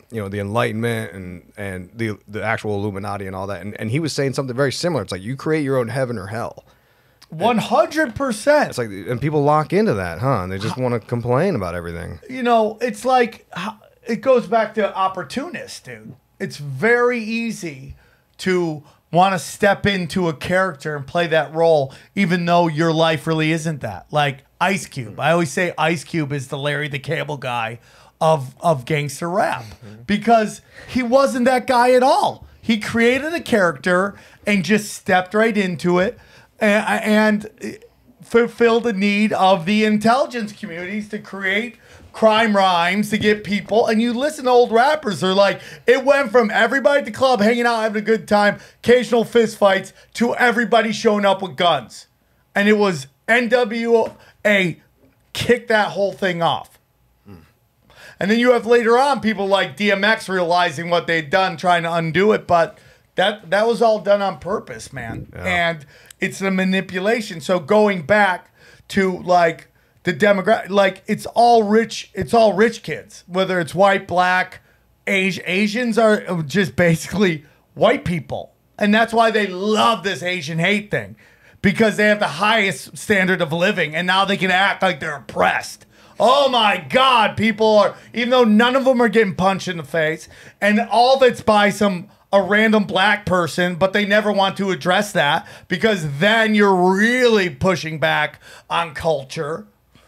the Enlightenment and the actual Illuminati and all that, and he was saying something very similar. It's like you create your own heaven or hell. 100%. It's like, and people lock into that, huh? And they just want to complain about everything. You know, it's like it goes back to opportunists, dude. It's very easy to want to step into a character and play that role, even though your life really isn't that. Like Ice Cube. I always say Ice Cube is the Larry the Cable Guy of gangster rap because he wasn't that guy at all. He created a character and just stepped right into it and fulfilled the need of the intelligence communities to create crime rhymes to get people. And you listen to old rappers, they're like, it went from everybody at the club hanging out, having a good time, occasional fist fights, to everybody showing up with guns. And it was NWA kicked that whole thing off. And then you have later on people like DMX realizing what they'd done, trying to undo it. But that was all done on purpose, man. Yeah. And it's the manipulation. So going back to like the demographic, like it's all rich kids, whether it's white, black, Asians are just basically white people. And that's why they love this Asian hate thing, because they have the highest standard of living and now they can act like they're oppressed. Oh my God, people are, even though none of them are getting punched in the face, and all that's by a random black person, but they never want to address that because then you're really pushing back on culture.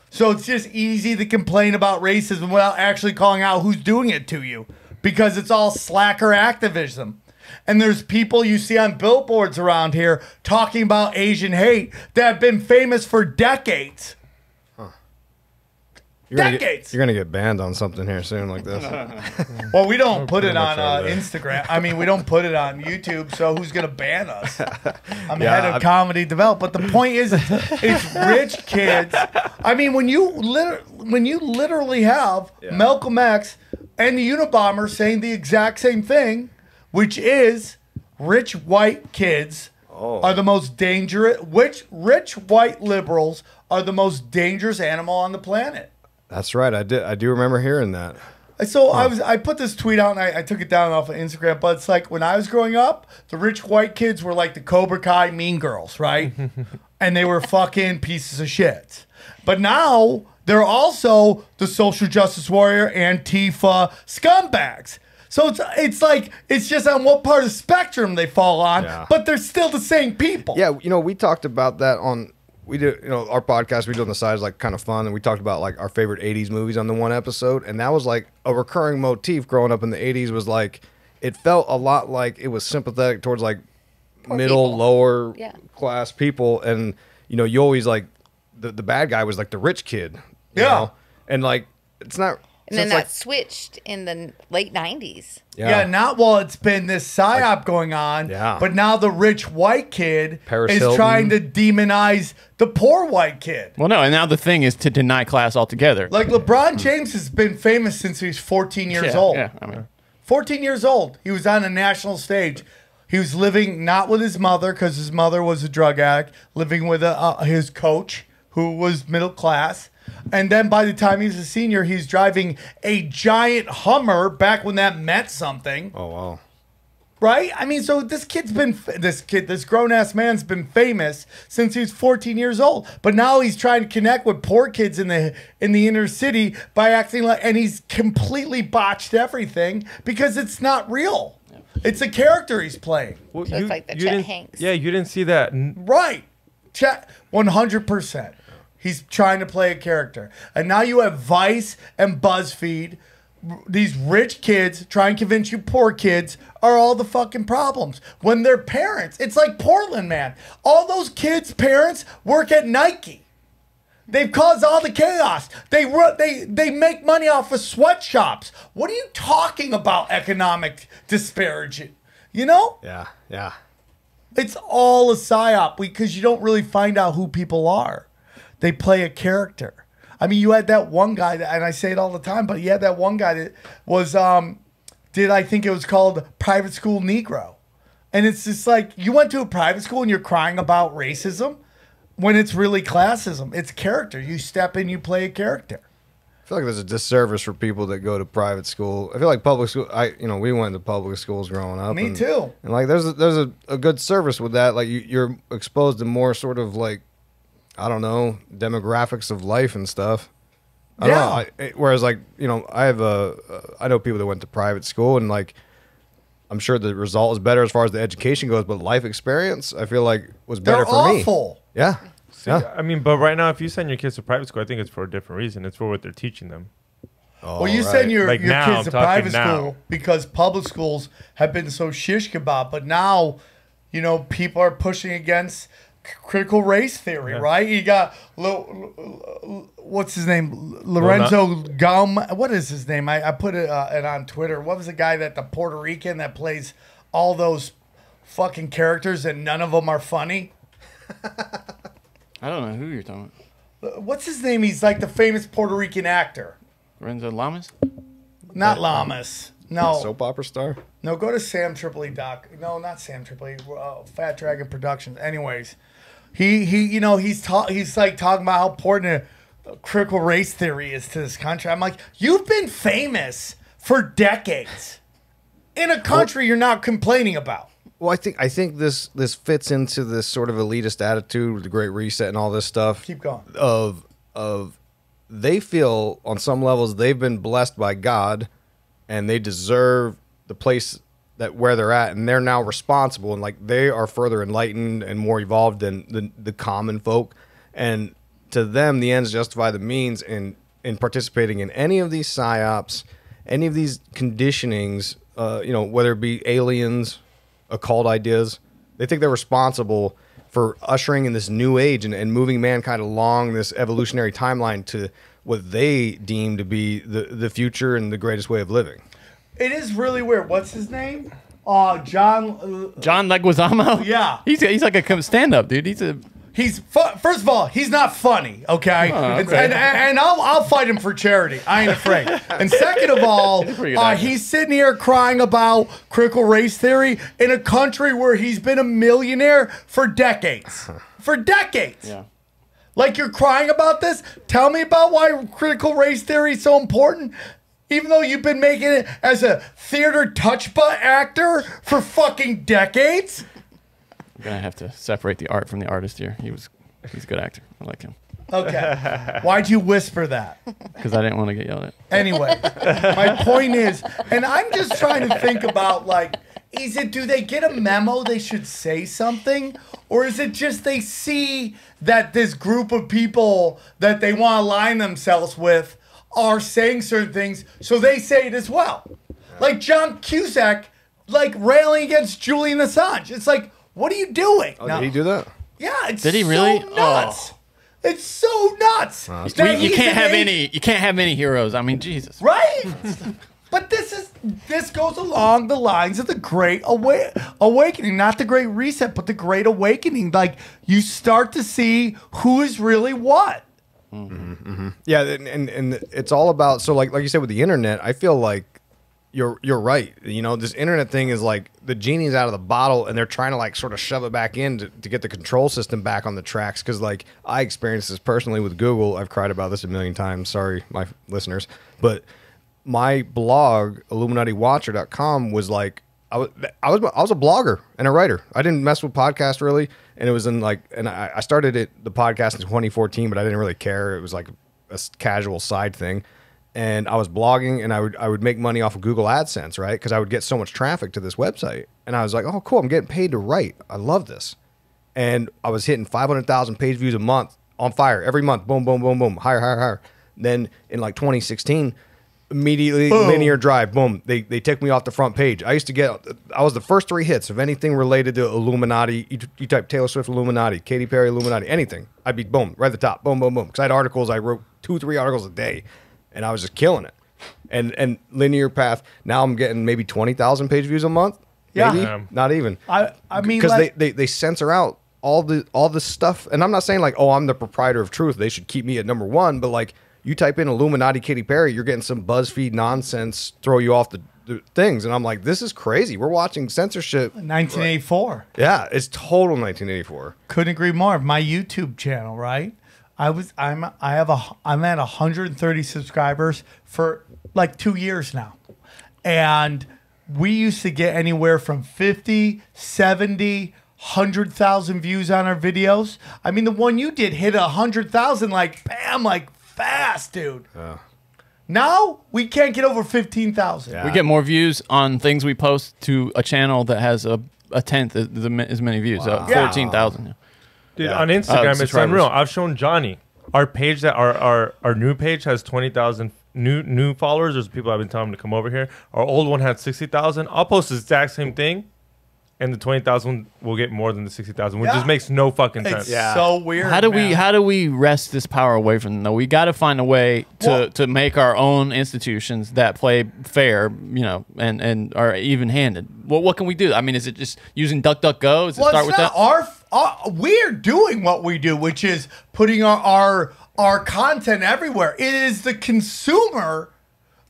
So it's just easy to complain about racism without actually calling out who's doing it to you, because it's all slacker activism. And there's people you see on billboards around here talking about Asian hate that have been famous for decades. Decades. You're gonna get banned on something here soon like this. Well, we don't put it on Instagram. I mean, we don't put it on YouTube. So who's gonna ban us? I'm head of comedy development. But the point is, it's rich kids. I mean, when you literally have Malcolm X and the Unabomber saying the exact same thing, which is rich white kids are the most dangerous. Which rich white liberals are the most dangerous animal on the planet? That's right. I do remember hearing that. So I put this tweet out and I took it down off of Instagram, but it's like when I was growing up, the rich white kids were like the Cobra Kai mean girls, right? And they were fucking pieces of shit. But now they're also the social justice warrior, Antifa scumbags. So it's like, it's just on what part of the spectrum they fall on, but they're still the same people. Yeah, we talked about that on... We do, our podcast we do on the side is like kind of fun, and we talked about like our favorite 80s movies on the one episode, and that was like a recurring motif growing up in the 80s was like, it felt a lot like it was sympathetic towards like poor middle, people. Lower class people, and you always like, the bad guy was like the rich kid. You know? And like, it's not... And then that switched in the late 90s. It's been this psyop going on, but now the rich white kid is trying to demonize the poor white kid. Well, no, and now the thing is to deny class altogether. Like LeBron James has been famous since he was 14 years old. Yeah, I mean, 14 years old. He was on a national stage. He was living not with his mother because his mother was a drug addict, living with his coach who was middle class. And then by the time he was a senior, he's driving a giant Hummer back when that meant something. Oh, wow. Right? I mean, so this grown ass man's been famous since he was 14 years old. But now he's trying to connect with poor kids in the inner city by acting like, and he's completely botched everything because it's not real. It's a character he's playing. Well, So it's like the Chet Hanks. Yeah, you didn't see that. Right. Chet, 100%. He's trying to play a character. And now you have Vice and BuzzFeed. These rich kids trying to convince you poor kids are all the fucking problems. When their parents, it's like Portland, man. All those kids' parents work at Nike. They've caused all the chaos. They make money off of sweatshops. What are you talking about, economic disparity? You know? Yeah. It's all a psyop because you don't really find out who people are. They play a character. I mean, you had that one guy, and I say it all the time, but you had that one guy that was, I think it was called Private School Negro. And it's just like, you went to a private school and you're crying about racism when it's really classism. It's character. You step in, you play a character. I feel like there's a disservice for people that go to private school. I feel like public school. We went to public schools growing up. Me too. And like, there's a good service with that. Like, you're exposed to more sort of like, I don't know, demographics of life and stuff. I don't know. Whereas like, I know people that went to private school and like, I'm sure the result is better as far as the education goes, but life experience, I feel like was better for me. They're awful. Yeah. See, I mean, but right now, if you send your kids to private school, I think it's for a different reason. It's for what they're teaching them. Well, you send your Like now, kids to I'm talking private now. school because public schools have been so shish kebab, but now, people are pushing against critical race theory, right? You got what's his name, Lorenzo Gum. What is his name? I put it on Twitter. What was the guy the Puerto Rican that plays all those fucking characters and none of them are funny? I don't know who you're talking about. What's his name? He's like the famous Puerto Rican actor. Renzo Lamas? Not Lamas. No. Soap opera star? No, go to SamTripoli No, not SamTripoli. Fat Dragon Productions. Anyways, he's like talking about how important critical race theory is to this country. I'm like, you've been famous for decades in a country you're not complaining about. Well, I think this fits into this sort of elitist attitude with the Great Reset and all this stuff. Keep going. Of they feel on some levels they've been blessed by God, and they deserve the place where they're at, and they're now responsible, and like they are further enlightened and more evolved than the common folk, and to them the ends justify the means in participating in any of these psyops, any of these conditionings, whether it be aliens, occult ideas. They think they're responsible for ushering in this new age and moving mankind along this evolutionary timeline to what they deem to be the future and the greatest way of living. It is really weird. What's his name? John Leguizamo? Yeah. He's like a stand-up, dude. First of all, he's not funny, okay? And I'll fight him for charity. I ain't afraid. And second of all, he's sitting here crying about critical race theory in a country where he's been a millionaire for decades. For decades. Yeah. Like, you're crying about this? Tell me about why critical race theory is so important. Even though you've been making it as a theater touch-butt actor for fucking decades? I'm gonna have to separate the art from the artist here. He's a good actor. I like him. Okay. Why'd you whisper that? Because I didn't want to get yelled at. Anyway, my point is, and I'm just trying to think about, like, do they get a memo they should say something? Or is it just they see that this group of people that they want to align themselves with are saying certain things, so they say it as well? Like John Cusack, like, railing against Julian Assange. It's like, what are you doing? Oh, did he do that? Yeah, it's Did he really? so nuts. It's so nuts. You can't have any heroes. I mean, Jesus. Right? But this goes along the lines of the Great Awakening, not the Great Reset, but the Great Awakening. Like, you start to see who is really what. Mm-hmm, mm-hmm. Yeah, and it's all about, so like you said with the internet, I feel like you're right. This internet thing is like the genie's out of the bottle, and they're trying to like sort of shove it back in to get the control system back on the tracks. Because like I experienced this personally with Google. I've cried about this a million times. Sorry, my listeners, but my blog IlluminatiWatcher.com was like I was a blogger and a writer. I didn't mess with podcasts really, and it was in like, and I started the podcast in 2014, but I didn't really care. It was like a casual side thing, and I was blogging, and I would make money off of Google AdSense, right? Because I would get so much traffic to this website, and I was like, oh, cool, I'm getting paid to write. I love this, and I was hitting 500,000 page views a month on fire every month. Boom, boom, boom, boom, higher. Then in like 2016. Immediately, linear drive, boom. They took me off the front page. I was the first 3 hits of anything related to Illuminati. You type Taylor Swift Illuminati, Katy Perry Illuminati, anything. I'd be boom, right at the top, boom, boom, boom. Because I had articles, I wrote 2-3 articles a day, and I was just killing it. And linear path. Now I'm getting maybe 20,000 page views a month. Yeah, maybe? Not even. I mean, because like, they censor out all the stuff. And I'm not saying like, oh, I'm the proprietor of truth. They should keep me at number 1, but like. You type in Illuminati Katy Perry, you're getting some BuzzFeed nonsense throw you off the things. And I'm like, this is crazy. We're watching censorship. 1984. Yeah, it's total 1984. Couldn't agree more. My YouTube channel, right? I'm at 130 subscribers for like 2 years now. And we used to get anywhere from 50, 70, 100,000 views on our videos. I mean, the one you did hit 100,000 like bam, like fast, dude. Now we can't get over 15,000. Yeah. We get more views on things we post to a channel that has a tenth as many views. Wow. 14,000. Dude, on Instagram it's unreal. I've shown Johnny our page that our new page has 20,000 new followers. There's people I've been telling them to come over here. Our old one had 60,000. I'll post the exact same thing. And the 20,000 will get more than the 60,000, which just makes no fucking sense. It's so weird. How do we wrest this power away from them? Though we got to find a way to make our own institutions that play fair, you know, and are even handed. What can we do? I mean, is it just using DuckDuckGo? Does it start with that? We're doing what we do, which is putting our content everywhere. It is the consumer.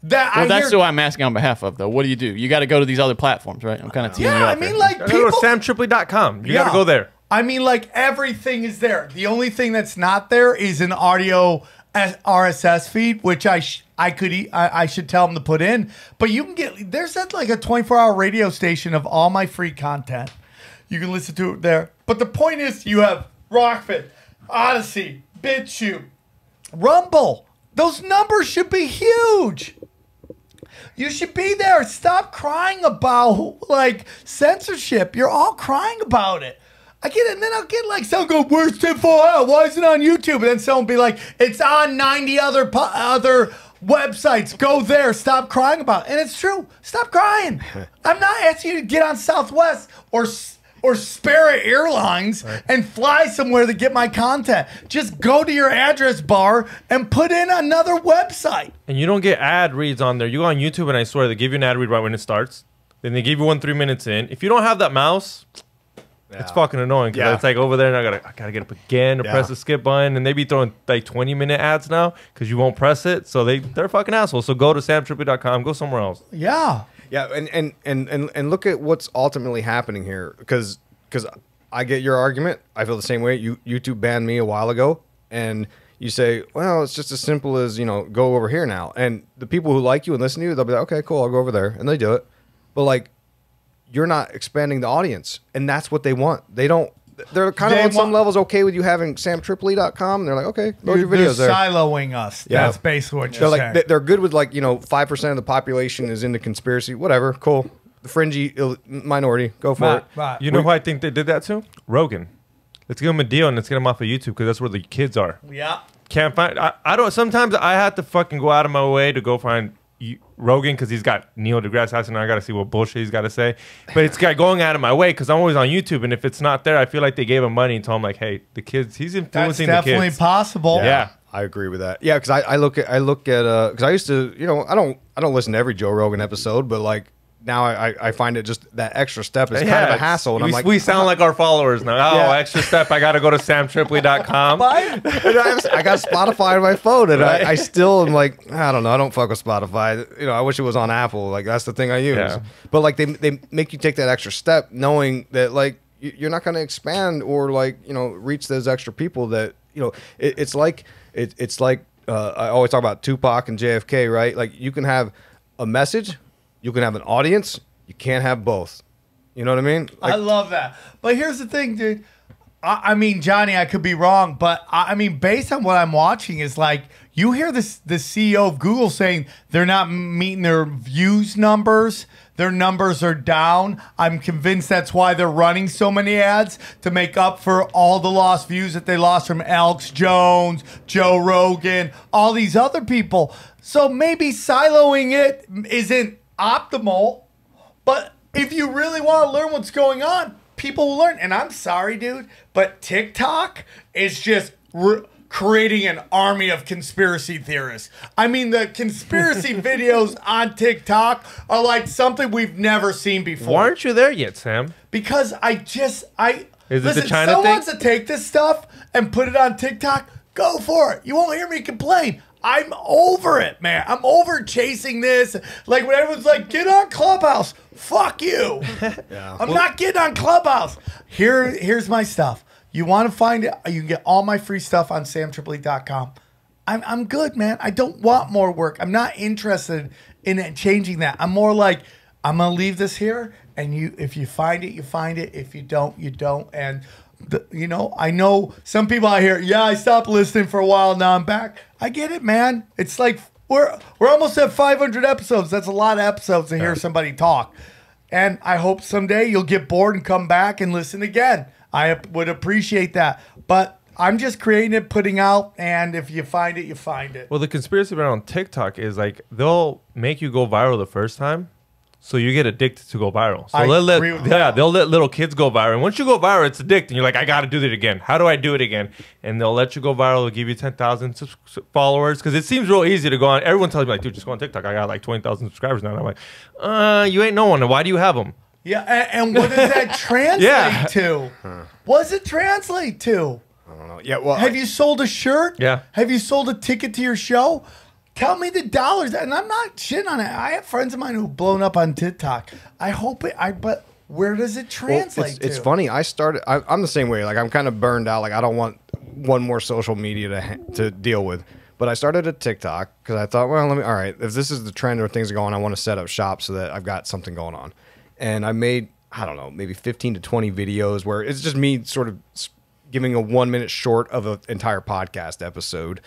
That's who I'm asking on behalf of, though. What do? You got to go to these other platforms, right? I'm kind of teeing you up. I mean, like, people go to SamTripoli.com. You got to go there. I mean, like, everything is there. The only thing that's not there is an audio RSS feed, which I should tell them to put in. But you can get there's like a 24-hour radio station of all my free content. You can listen to it there. But the point is, you have Rockfit, Odyssey, BitChute, Rumble. Those numbers should be huge. You should be there. Stop crying about like censorship. You're all crying about it. I get it, and then I'll get like someone go, "Where's Tinfoil Hat? Why is it on YouTube?" And then someone be like, "It's on 90 other websites. Go there. Stop crying about it." And it's true. Stop crying. I'm not asking you to get on Southwest or Spirit Airlines and fly somewhere to get my content. Just go to your address bar and put in another website. And you don't get ad reads on there. You go on YouTube and I swear they give you an ad read right when it starts. Then they give you one 3 minutes in. If you don't have that mouse, it's fucking annoying. Because it's like over there and I gotta get up again to press the skip button. And they be throwing like 20-minute ads now because you won't press it. So they're fucking assholes. So go to SamTripoli.com. Go somewhere else. Yeah. Yeah, and look at what's ultimately happening here, because I get your argument. I feel the same way. YouTube banned me a while ago, and you say, well, it's just as simple as, you know, go over here now. And the people who like you and listen to you, they'll be like, okay, cool, I'll go over there, and they do it. But like, you're not expanding the audience, and that's what they want. They're kind of on some levels okay with you having SamTripoli.com. They're like, okay, load your videos there. They're siloing us. Yeah. That's basically what you're saying. They're good with like, you know, 5% of the population is into conspiracy. Whatever, cool. The fringy minority, go for it. Right. You know who I think they did that to? Rogan. Let's give him a deal and let's get him off of YouTube because that's where the kids are. Yeah. Can't find. I don't. Sometimes I have to fucking go out of my way to go find Rogan because he's got Neil deGrasse Tyson and I got to see what bullshit he's got to say. But it's got going out of my way because I'm always on YouTube, and if it's not there, I feel like they gave him money and told him like, hey, the kids, he's influencing the kids. That's definitely possible. Yeah. I agree with that. Yeah, because I look at because I used to, you know, I don't listen to every Joe Rogan episode, but like now I find it just that extra step is kind of a hassle. And I'm like, we sound like our followers now. Oh, extra step. I got to go to SamTripoli.com. I got Spotify on my phone, and I still am like, I don't know. I don't fuck with Spotify. You know, I wish it was on Apple. Like that's the thing I use. Yeah. But like they make you take that extra step, knowing that like you're not going to expand or like, you know, reach those extra people that, you know, it's like I always talk about Tupac and JFK, right? Like you can have a message. You can have an audience, You can't have both. You know what I mean? I love that. But here's the thing, dude. I mean, Johnny, I could be wrong, but I mean, based on what I'm watching, is like you hear the CEO of Google saying they're not meeting their views numbers. Their numbers are down. I'm convinced that's why they're running so many ads to make up for all the lost views that they lost from Alex Jones, Joe Rogan, all these other people. So maybe siloing it isn't optimal, but if you really want to learn what's going on, people will learn. And I'm sorry, dude, but TikTok is just creating an army of conspiracy theorists. I mean, the conspiracy videos on TikTok are like something we've never seen before. Why aren't you there yet, Sam? Because Is it listen, the China someone thing? wants to take this stuff and put it on TikTok, go for it. You won't hear me complain. I'm over it, man. I'm over chasing this. Like when everyone's like, get on Clubhouse. Fuck you. I'm not getting on Clubhouse. Here's my stuff. You want to find it? You can get all my free stuff on SamTripoli.com. I'm good, man. I don't want more work. I'm not interested in it changing that. I'm more like, I'm gonna leave this here, and if you find it, you find it. If you don't, you don't. And I know some people out here. Yeah, I stopped listening for a while. Now I'm back. I get it, man. It's like we're almost at 500 episodes. That's a lot of episodes to hear somebody talk. And I hope someday you'll get bored and come back and listen again. I would appreciate that. But I'm just creating it, putting out, and if you find it, you find it. Well, the conspiracy around TikTok is like they'll make you go viral the first time, so you get addicted to go viral. So they'll let little kids go viral. And once you go viral, it's addicting. You're like, I got to do it again. How do I do it again? And they'll let you go viral. They'll give you 10,000 followers because it seems real easy to go on. Everyone tells me like, dude, just go on TikTok. I got like 20,000 subscribers now. And I'm like, you ain't no one. Why do you have them? Yeah, and what does that translate to? What does it translate to? I don't know. Yeah, well, have you sold a shirt? Yeah. Have you sold a ticket to your show? Tell me the dollars. And I'm not shitting on it. I have friends of mine who've blown up on TikTok. I hope it. But where does it translate to? It's funny. I'm the same way. Like I'm kind of burned out. Like I don't want one more social media to deal with. But I started a TikTok because I thought, well, all right, if this is the trend or things are going, I want to set up shop so that I've got something going on. And I made, I don't know, maybe 15 to 20 videos where it's just me sort of giving a 1 minute short of an entire podcast episode.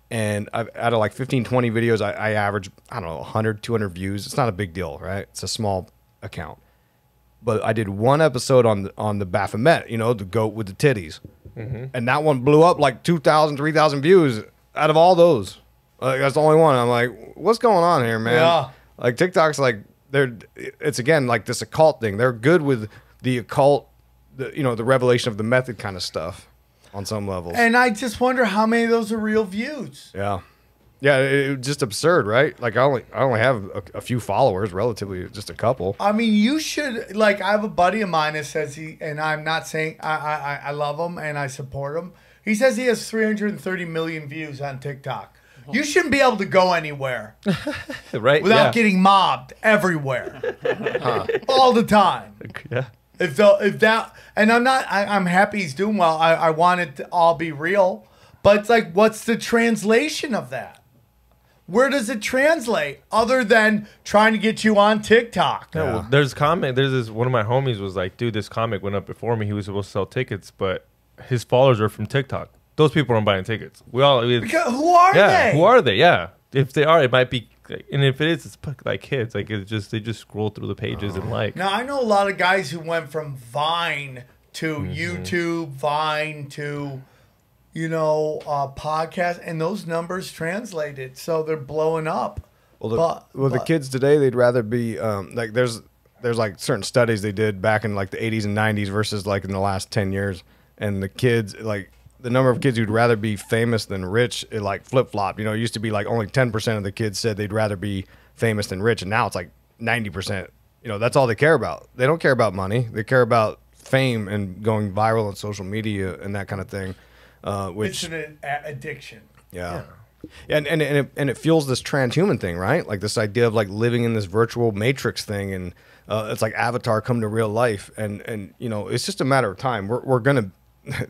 And out of like 15, 20 videos, I average, I don't know, 100, 200 views. It's not a big deal, right? It's a small account. But I did one episode on the Baphomet, the goat with the titties. Mm-hmm. And that one blew up like 2,000, 3,000 views out of all those. That's the only one. I'm like, what's going on here, man? Yeah. Like TikTok's like, it's again like this occult thing. They're good with the occult, the revelation of the method kind of stuff on some levels. And I just wonder how many of those are real views. Yeah. Yeah, it's just absurd, right? Like I only have a few followers, relatively, just a couple. I mean, you should, like, I have a buddy of mine that says and I'm not saying I love him and I support him. He says he has 330 million views on TikTok. You shouldn't be able to go anywhere, right? Without getting mobbed everywhere, all the time. Yeah. If that, and I'm happy he's doing well. I want it to all be real, but it's like, what's the translation of that? Where does it translate other than trying to get you on TikTok? Yeah, well, there's one of my homies was like, dude, this comic went up before me. He was supposed to sell tickets, but his followers are from TikTok. Those people aren't buying tickets. Because who are they? Who are they? Yeah. If they are, it might be, and if it is, it's like kids. Like they just scroll through the pages and like. Now I know a lot of guys who went from Vine to YouTube, Vine to, podcast, and those numbers translated, so they're blowing up. Well, the kids today, they'd rather be like there's like certain studies they did back in like the 80s and 90s versus like in the last 10 years, and the kids like. The number of kids who'd rather be famous than rich, it like flip-flopped. It used to be like only 10% of the kids said they'd rather be famous than rich, and now it's like 90%. That's all they care about. They don't care about money. They care about fame and going viral on social media and that kind of thing. Which it's an addiction. Yeah. And it fuels this transhuman thing, right? Like this idea of like living in this virtual matrix thing, and it's like Avatar come to real life, and it's just a matter of time. We're gonna.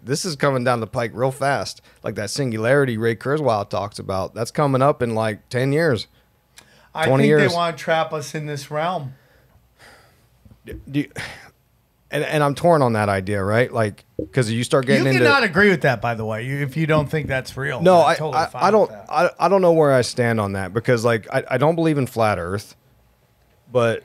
This is coming down the pike real fast. Like that singularity Ray Kurzweil talks about. That's coming up in like 10 years. 20 I think years. they want to trap us in this realm. and I'm torn on that idea, right? Like, because you start getting into. You cannot agree with that, by the way. If you don't think that's real. No, I'm totally fine I don't. with that. I don't know where I stand on that because, like, I don't believe in flat Earth, but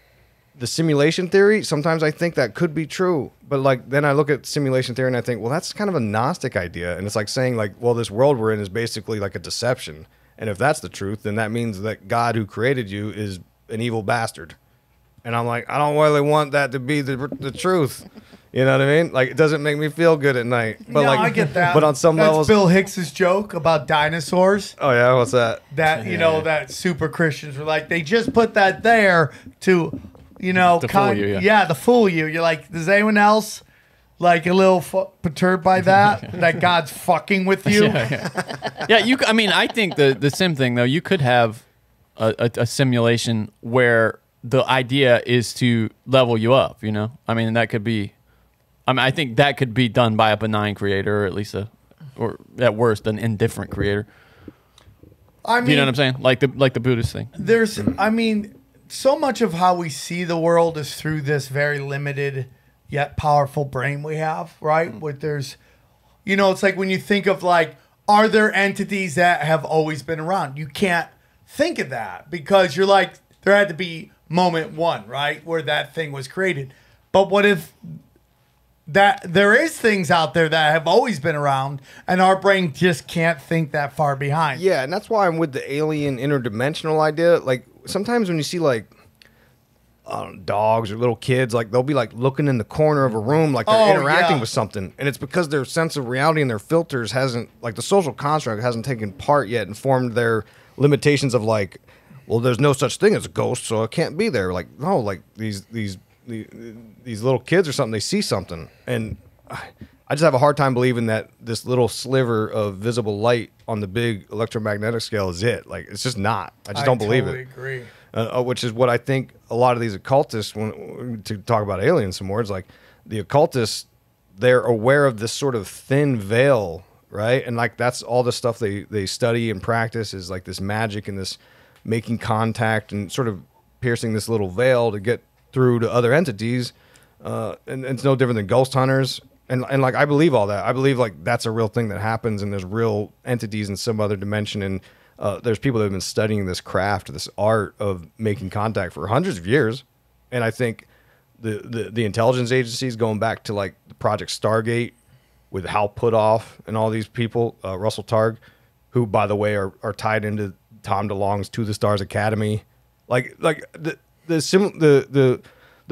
the simulation theory, sometimes I think that could be true. But like, then I look at simulation theory and I think, well, that's kind of a Gnostic idea, and it's like saying, like, well, this world we're in is basically like a deception, and if that's the truth, then that means that God who created you is an evil bastard. And I'm like, I don't really want that to be the truth. You know what I mean? Like, it doesn't make me feel good at night. But no, like, I get that. But on some That's levels, Bill Hicks's joke about dinosaurs. Oh yeah, what's that? That that super Christians were like, they just put that there to, to fool you. Yeah. To fool you. You're like, does anyone else like a little perturbed by that? That God's fucking with you? Yeah. I mean, I think the sim thing though, you could have a simulation where the idea is to level you up, you know? I mean, that could be, I think that could be done by a benign creator, or at least or at worst, an indifferent creator. I mean, do you know what I'm saying? Like the Buddhist thing. There's, I mean, so much of how we see the world is through this very limited yet powerful brain we have, right? Where there's, it's like when you think of like, are there entities that have always been around? You can't think of that because you're like, there had to be moment one, right, where that thing was created. But what if that there is things out there that have always been around and our brain just can't think that far behind? Yeah, and that's why I'm with the alien interdimensional idea. Like, sometimes when you see like dogs or little kids, like they'll be like looking in the corner of a room like they're interacting with something, and it's because their sense of reality and their filters hasn't, like, the social construct hasn't taken part yet and formed their limitations of like, well, there's no such thing as a ghost, so it can't be there. Like, no, like these little kids or something, they see something. And I just have a hard time believing that this little sliver of visible light on the big electromagnetic scale is it. Like, it's just not. I just don't believe it. Agree. Which is what I think a lot of these occultists, to talk about aliens some more, it's like the occultists, they're aware of this sort of thin veil, right? And like, that's all the stuff they study and practice is like this magic and this making contact and sort of piercing this little veil to get through to other entities. And it's no different than ghost hunters. And like, I believe all that. I believe like that's a real thing that happens and there's real entities in some other dimension. And there's people that have been studying this craft, this art of making contact for hundreds of years. And I think the intelligence agencies, going back to like Project Stargate with Hal Puthoff and all these people, Russell Targ, who, by the way, are tied into Tom DeLonge's To the Stars Academy. Like the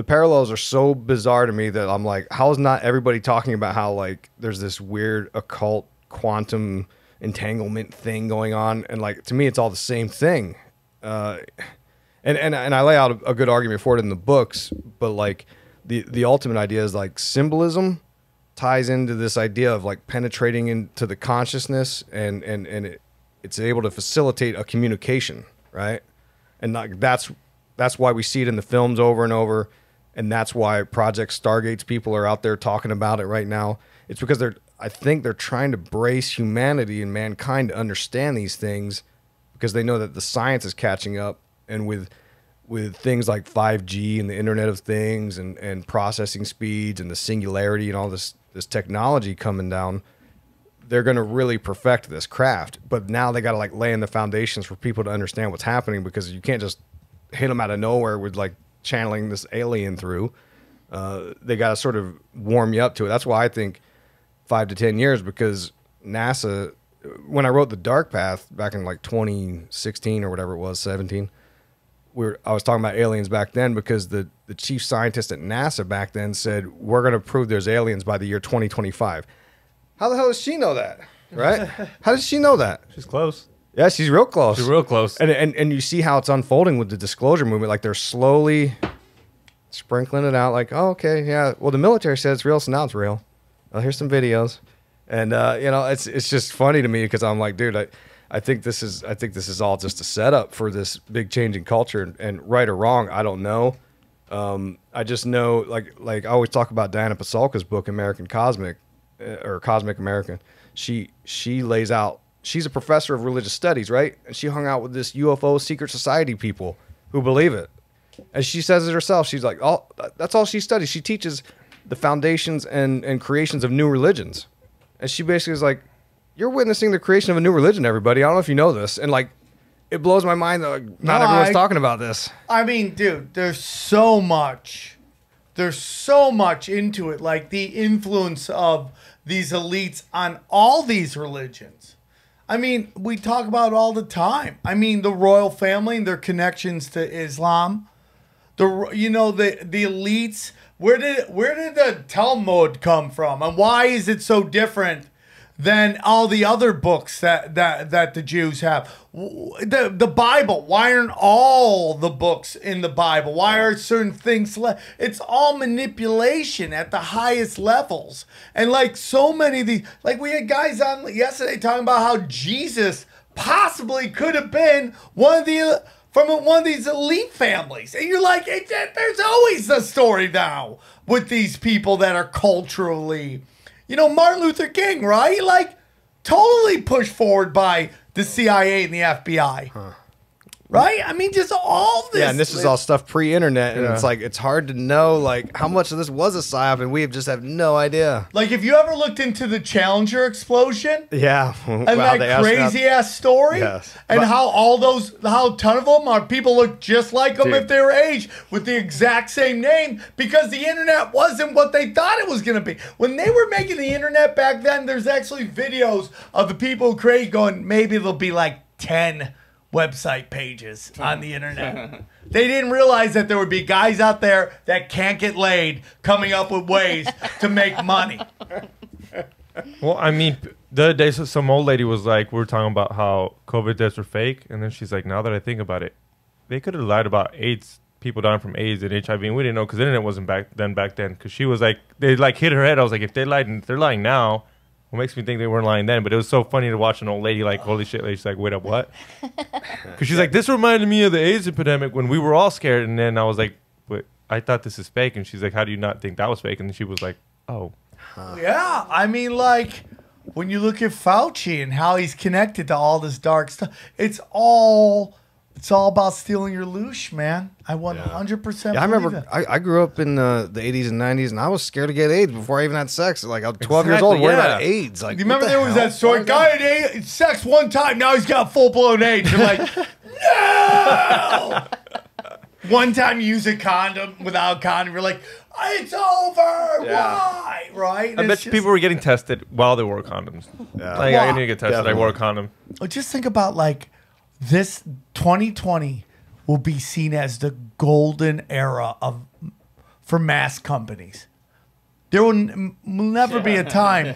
parallels are so bizarre to me that I'm like, how is not everybody talking about how like there's this weird occult quantum entanglement thing going on? And like, to me, it's all the same thing. And I lay out a good argument for it in the books, but like the ultimate idea is like symbolism ties into this idea of like penetrating into the consciousness and it's able to facilitate a communication, right? And like, that's why we see it in the films over and over. And that's why Project Stargate's people are out there talking about it right now. It's because I think they're trying to brace humanity and mankind to understand these things because they know that the science is catching up. And with things like 5G and the Internet of Things and processing speeds and the singularity and all this technology coming down, they're going to really perfect this craft. But now they got to like lay in the foundations for people to understand what's happening, because you can't just hit them out of nowhere with like channeling this alien through. They got to sort of warm you up to it. That's why I think 5 to 10 years, because NASA, when I wrote The Dark Path back in like 2016 or whatever it was, 17, I was talking about aliens back then because the chief scientist at NASA back then said, we're going to prove there's aliens by the year 2025. How the hell does she know that? Right? How does she know that? She's close. Yeah, she's real close. She's real close. And you see how it's unfolding with the disclosure movement. Like, they're slowly sprinkling it out. Like, oh, okay, yeah. Well, the military said it's real, so now it's real. Well, here's some videos. And, it's just funny to me because I'm like, dude, I think this is all just a setup for this big change in culture. And right or wrong, I don't know. I just know, like I always talk about Diana Pasulka's book, American Cosmic, or Cosmic American. She lays out, she's a professor of religious studies, right? And she hung out with this UFO secret society people who believe it. And she says it herself. She's like, "Oh, that's all she studies. She teaches the foundations and creations of new religions." And she basically is like, "You're witnessing the creation of a new religion, everybody. I don't know if you know this." And like, it blows my mind that like, not everyone's talking about this. I mean, dude, there's so much into it. Like the influence of these elites on all these religions. I mean, we talk about it all the time. I mean, the royal family and their connections to Islam. The elites. Where did the Talmud come from, and why is it so different than all the other books that the Jews have? The Bible. Why aren't all the books in the Bible? Why are certain things left? It's all manipulation at the highest levels. And like so many of these, like we had guys on yesterday talking about how Jesus possibly could have been from one of these elite families. And you're like, there's always the story now with these people that are culturally, Martin Luther King, right? Like totally pushed forward by the CIA and the FBI. Right? I mean, just all this. Yeah, and this is all stuff pre-internet, and it's like it's hard to know like how much of this was a psyop, and we just have no idea. Like, if you ever looked into the Challenger explosion, yeah, and that crazy ass story, yes. And how a ton of them are people look just like them if they were aged with the exact same name because the internet wasn't what they thought it was gonna be. When they were making the internet back then, there's actually videos of the people who create going, maybe there'll be like 10 website pages on the internet. They didn't realize that there would be guys out there that can't get laid coming up with ways to make money. Well, I mean, the other day, some old lady was like, we were talking about how COVID deaths were fake. And then she's like, now that I think about it, they could have lied about AIDS, people dying from AIDS and HIV. And we didn't know because the internet wasn't back then. Because she was like, they like hit her head. I was like, if they're lying now, what makes me think they weren't lying then? But it was so funny to watch an old lady like, holy shit, she's like, wait up, what? Because she's like, this reminded me of the AIDS epidemic when we were all scared. And then I was like, but I thought this is fake. And she's like, how do you not think that was fake? And she was like, oh. Yeah, I mean, like, when you look at Fauci and how he's connected to all this dark stuff, it's all about stealing your loosh, man. I 100%. Yeah, I remember I grew up in the 80s and 90s, and I was scared to get AIDS before I even had sex. Like, I was 12 years old, worried about AIDS. Like, you remember there was that story? Guy had sex one time, now he's got full-blown AIDS. You're like, no! One time you use a condom without a condom, you're like, it's over. Yeah. Why? Right? I bet you people were getting tested while they wore condoms. Yeah. Like, I need to get tested. Definitely. I wore a condom. Well, just think about, like, this 2020 will be seen as the golden era for mask companies. There will never be a time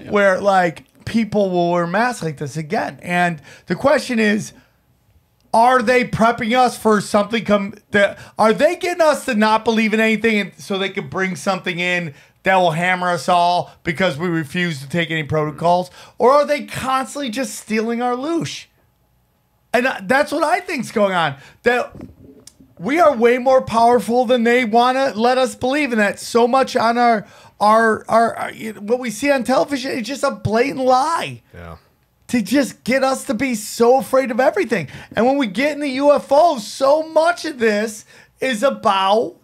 where like people will wear masks like this again. And the question is, are they prepping us for something are they getting us to not believe in anything so they can bring something in that will hammer us all because we refuse to take any protocols? Or are they constantly just stealing our loosh? And that's what I think's going on. That we are way more powerful than they want to let us believe, and that so much on our what we see on television is just a blatant lie. Yeah. To just get us to be so afraid of everything. And when we get in the UFOs, so much of this is about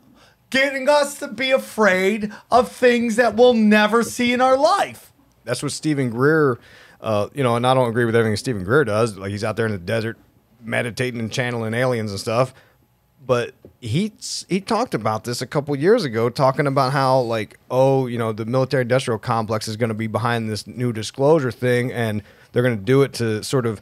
getting us to be afraid of things that we'll never see in our life. That's what Stephen Greer, and I don't agree with everything Stephen Greer does. Like, he's out there in the desert meditating and channeling aliens and stuff. But he talked about this a couple years ago, talking about how, like, the military-industrial complex is going to be behind this new disclosure thing, and they're going to do it to sort of,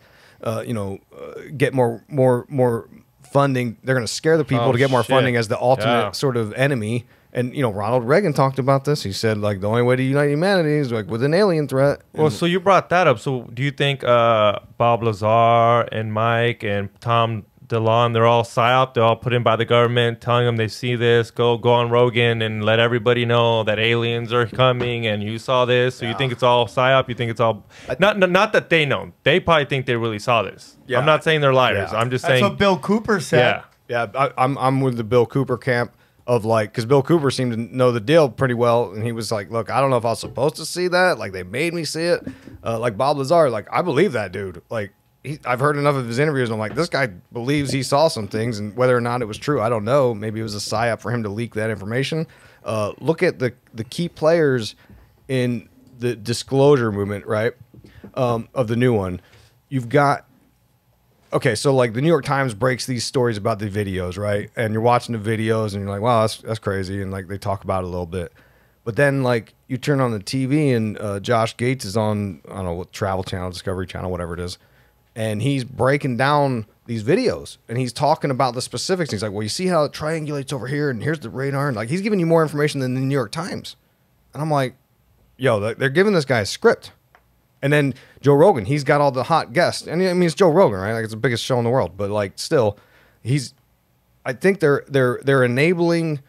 get more funding. They're going to scare the people to get more funding as the ultimate sort of enemy. And, Ronald Reagan talked about this. He said, like, the only way to unite humanity is, like, with an alien threat. Well, so you brought that up. So do you think Bob Lazar and Mike and Tom DeLonge, they're all psyop, they're all put in by the government, telling them they see this, go on Rogan and let everybody know that aliens are coming and you saw this. So you think it's all psyop? You think it's all... Not that they know. They probably think they really saw this. Yeah. I'm not saying they're liars. I'm just saying... That's what Bill Cooper said. Yeah, I'm with the Bill Cooper camp. Of like, because Bill Cooper seemed to know the deal pretty well, and he was like, "Look, I don't know if I was supposed to see that. Like, they made me see it." Like Bob Lazar, like, I believe that dude. Like, I've heard enough of his interviews, and I'm like, this guy believes he saw some things, and whether or not it was true, I don't know. Maybe it was a psyop for him to leak that information. Look at the key players in the disclosure movement, right? Of the new one. You've got, okay, so like the New York Times breaks these stories about the videos, right? And you're watching the videos, and you're like, wow, that's crazy, and like they talk about it a little bit. But then, like, you turn on the TV, and Josh Gates is on, I don't know, what Travel Channel, Discovery Channel, whatever it is, and he's breaking down these videos, and he's talking about the specifics. He's like, well, you see how it triangulates over here, and here's the radar, and like he's giving you more information than the New York Times. And I'm like, yo, they're giving this guy a script. And then Joe Rogan, he's got all the hot guests, and I mean, it's Joe Rogan, right? Like, it's the biggest show in the world, but like, still, I think they're enabling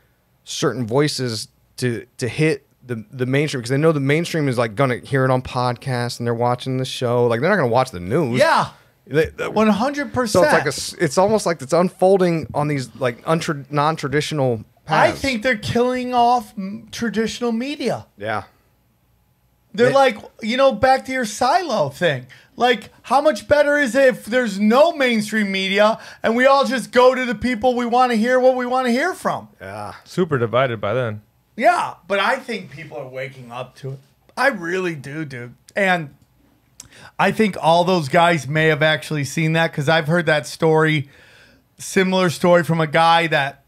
certain voices to hit the mainstream, because they know the mainstream is like gonna hear it on podcasts, and they're watching the show. Like, they're not gonna watch the news. Yeah, 100%. So it's like it's almost like it's unfolding on these like non-traditional paths. I think they're killing off traditional media. Yeah. They're like, you know, back to your silo thing. Like, how much better is it if there's no mainstream media and we all just go to the people we want to hear what we want to hear from? Yeah. Super divided by then. Yeah, but I think people are waking up to it. I really do, dude. And I think all those guys may have actually seen that, because I've heard that story, similar story from a guy that,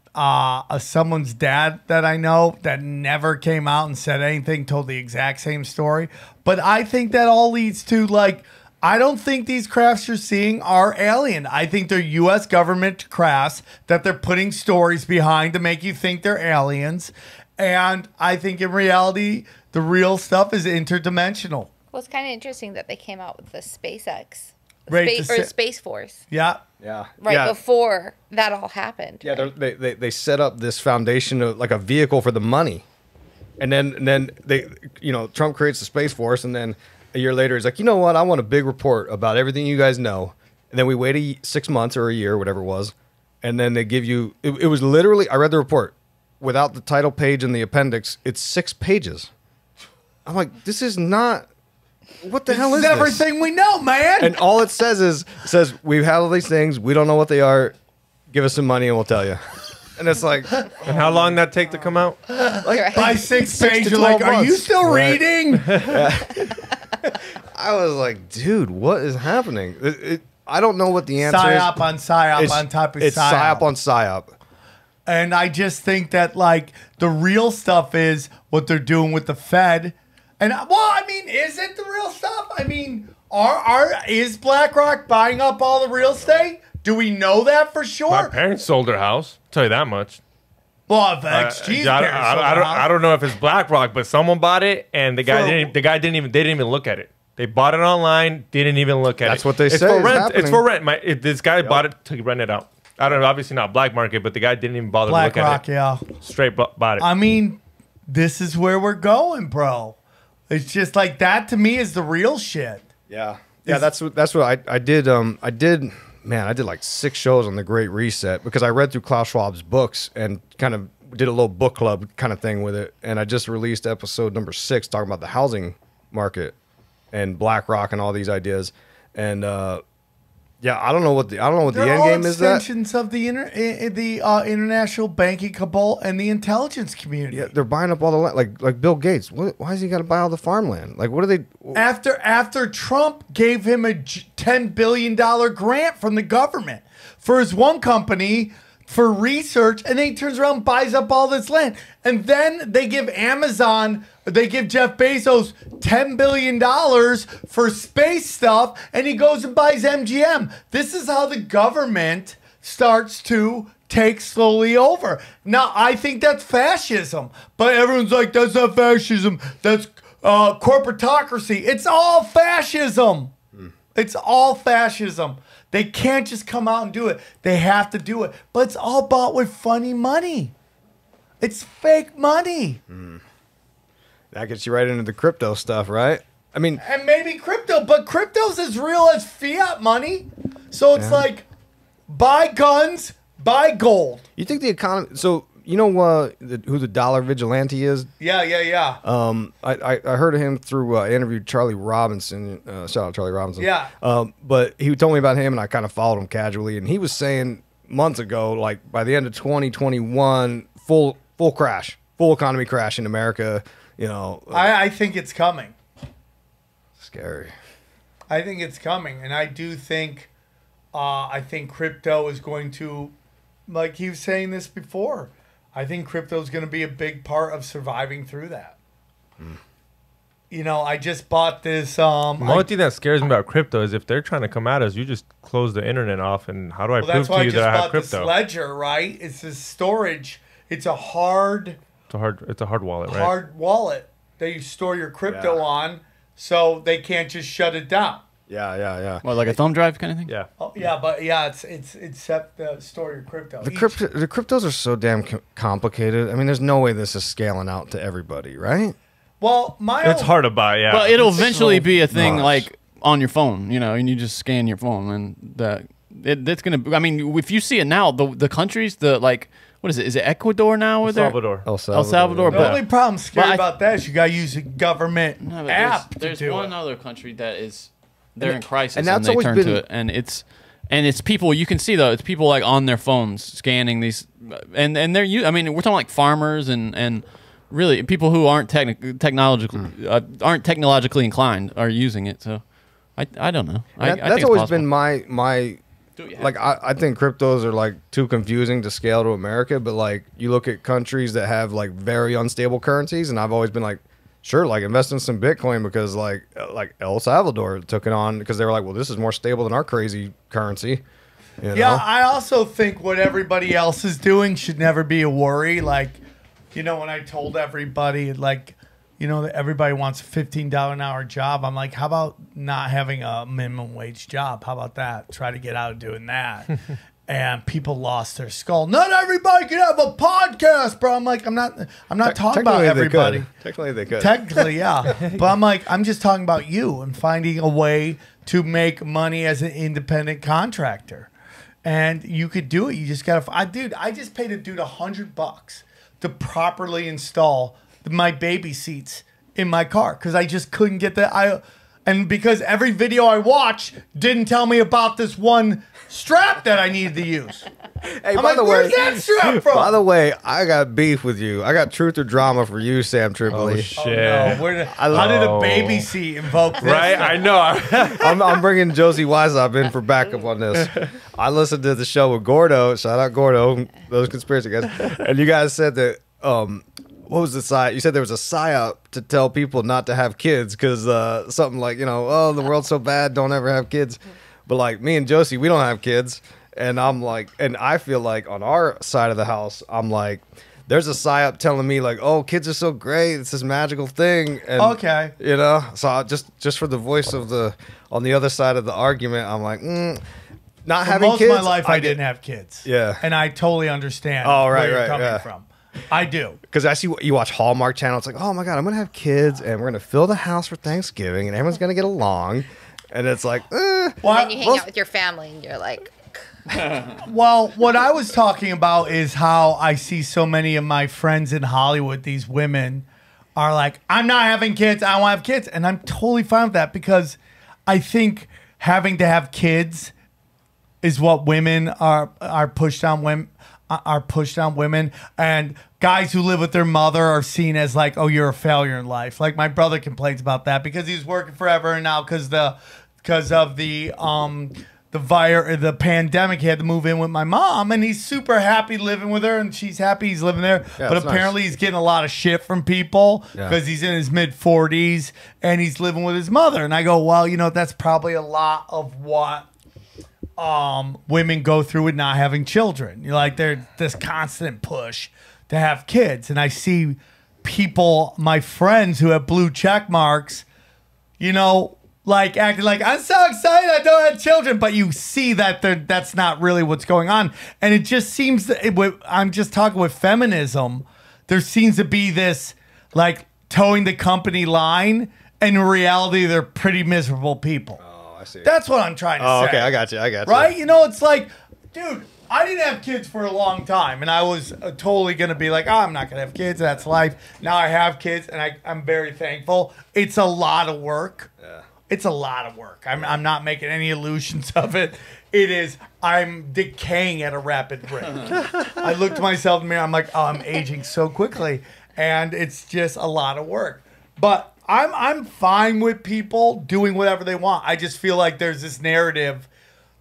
someone's dad that I know that never came out and said anything, told the exact same story. But I think that all leads to, like, I don't think these crafts you're seeing are alien. I think they're U.S. government crafts that they're putting stories behind to make you think they're aliens. And I think in reality, the real stuff is interdimensional. Well, it's kind of interesting that they came out with the SpaceX. Right, Space Force. Yeah. Yeah. Right before that all happened. Yeah, right? they set up this foundation of like a vehicle for the money. And then they, you know, Trump creates the Space Force, and then a year later he's like, you know what, I want a big report about everything you guys know. And then we wait 6 months or a year, whatever it was, and then they give you, it was literally, I read the report, without the title page and the appendix, it's 6 pages. I'm like, this is not, what the hell is this? Everything we know, man. And all it says we've had all these things, we don't know what they are, give us some money and we'll tell you. And it's like, and how long that take to come out? Like by 6 pages, you're like, are you still reading? I was like, dude, what is happening? I don't know what the answer Psyop is. on psyop on top of It's psyop on psyop. And I just think that, like, the real stuff is what they're doing with the Fed. And, well, I mean, is it the real stuff? I mean, is BlackRock buying up all the real estate? Do we know that for sure? My parents sold their house. I'll tell you that much. Well, if XG's I don't know if it's BlackRock, but someone bought it, and the guy didn't even look at it. They bought it online, didn't even look at it. That's what they say. It's for rent. Happening. It's for rent. This guy bought it to rent it out. I don't know, obviously not black market, but the guy didn't even bother to look at it. Yeah. Straight bought it. I mean, this is where we're going, bro. It's just like that to me is the real shit. Yeah. Yeah, that's what I did. I did like 6 shows on the Great Reset because I read through Klaus Schwab's books and kind of did a little book club kind of thing with it. And I just released episode number 6 talking about the housing market and BlackRock and all these ideas. And yeah, I don't know what the end game is. That extensions of the international banking cabal and the intelligence community. Yeah, they're buying up all the land, like Bill Gates. Why has he got to buy all the farmland? Like, what are they? After Trump gave him a $10 billion grant from the government for his one company for research, and then he turns around and buys up all this land, and then they give Jeff Bezos $10 billion for space stuff, and he goes and buys MGM. This is how the government starts to take slowly over. Now, I think that's fascism, but everyone's like, that's not fascism. That's corporatocracy. It's all fascism. It's all fascism. They can't just come out and do it. They have to do it. But it's all bought with funny money. It's fake money. That gets you right into the crypto stuff, right? I mean, and maybe crypto, but crypto's as real as fiat money. So it's like, buy guns, buy gold. You think the economy? So you know who the dollar vigilante is? Yeah. I heard of him through I interviewed Charlie Robinson. Shout out Charlie Robinson. Yeah. But he told me about him, and I kind of followed him casually. And he was saying months ago, like by the end of 2021, full crash, full economy crash in America. You know, I think it's coming. Scary. I think it's coming, and I do think, I think crypto is going to, like he was saying this before, I think crypto is going to be a big part of surviving through that. You know, I just bought this. The only thing that scares me about crypto is if they're trying to come at us, you just close the internet off, and how do I prove to you that I have crypto? This ledger, right? It's this storage. It's a hard. It's a hard wallet, right? Hard wallet that you store your crypto on, so they can't just shut it down. Yeah. What, like a thumb drive kind of thing? Yeah. Oh, yeah, but yeah, it's set to store your crypto. The cryptos are so damn complicated. I mean, there's no way this is scaling out to everybody, right? Well, it's hard to buy, yeah. But it'll eventually be a thing like on your phone, you know, and you just scan your phone, and that's gonna. I mean, if you see it now, the countries, what is it? Is it Ecuador now? El Salvador. El Salvador. The only problem scary about that is you got to use a government app. There's one other country that is they're in crisis, and that's they always turn been, to it, and it's people. You can see though, it's people like on their phones scanning these, and they're. I mean, we're talking like farmers and really people who aren't technologically inclined are using it. So I don't know. I that's think always been my. Like I think cryptos are like too confusing to scale to America, but like you look at countries that have like very unstable currencies, and I've always been like, sure, like invest in some Bitcoin because like El Salvador took it on because they were like, well, this is more stable than our crazy currency. You know? Yeah, I also think what everybody else is doing should never be a worry. Like, you know, when I told everybody like, you know, that everybody wants a $15 an hour job. I'm like, how about not having a minimum wage job? How about that? Try to get out of doing that. And people lost their skull. Not everybody can have a podcast, bro. I'm like, I'm not talking about everybody. Technically, they could. Technically, yeah. But I'm like, I'm just talking about you and finding a way to make money as an independent contractor. And you could do it. You just gotta. I just paid a dude $100 to properly install my baby seats in my car because I just couldn't get that. And because every video I watched didn't tell me about this one strap that I needed to use. Hey, by the way, where's that strap from? By the way, I got beef with you. I got truth or drama for you, SamTripoli. Oh shit! Oh, no. How did a baby seat invoke this? Right, I know. I'm bringing Josie Weishaupt in for backup on this. I listened to the show with Gordo. Shout out Gordo, those conspiracy guys. And you guys said that. What was the Psyop? You said there was a Psyop to tell people not to have kids because something like, you know, oh, the world's so bad, don't ever have kids. But like me and Josie, we don't have kids. And I'm like, and I feel like on our side of the house, I'm like, there's a Psyop telling me like, oh, kids are so great. It's this magical thing. And, okay. You know, so I just for the voice of on the other side of the argument, I'm like, not having most kids. Most of my life, I didn't have kids. Yeah. And I totally understand where you're coming from. I do. Because I see you watch Hallmark Channel. It's like, oh my God, I'm going to have kids and we're going to fill the house for Thanksgiving and everyone's going to get along. And it's like, and then you hang out with your family and you're like. Well, what I was talking about is how I see so many of my friends in Hollywood, these women are like, I'm not having kids. I want to have kids. And I'm totally fine with that because I think having to have kids is what women are pushed on women. And guys who live with their mother are seen as like, oh, you're a failure in life. Like my brother complains about that because he's working forever and now because of the pandemic, he had to move in with my mom and he's super happy living with her and she's happy he's living there. Yeah, but apparently he's getting a lot of shit from people because he's in his mid-40s and he's living with his mother. And I go, well, you know, that's probably a lot of what women go through with not having children. You're like, there's this constant push to have kids. And I see people, my friends who have blue check marks, you know, like acting like, I'm so excited I don't have children. But you see that that's not really what's going on. And it just seems that I'm just talking with feminism. There seems to be this like towing the company line. And in reality, they're pretty miserable people. That's what I'm trying to say. Okay, I got you. Right? You know, it's like, dude, I didn't have kids for a long time, and I was totally going to be like, oh, I'm not going to have kids. That's life. Now I have kids, and I'm very thankful. It's a lot of work. Yeah. It's a lot of work. I'm not making any illusions of it. It is. I'm decaying at a rapid rate. I look to myself in the mirror. I'm like, oh, I'm aging so quickly, and it's just a lot of work. But I'm fine with people doing whatever they want. I just feel like there's this narrative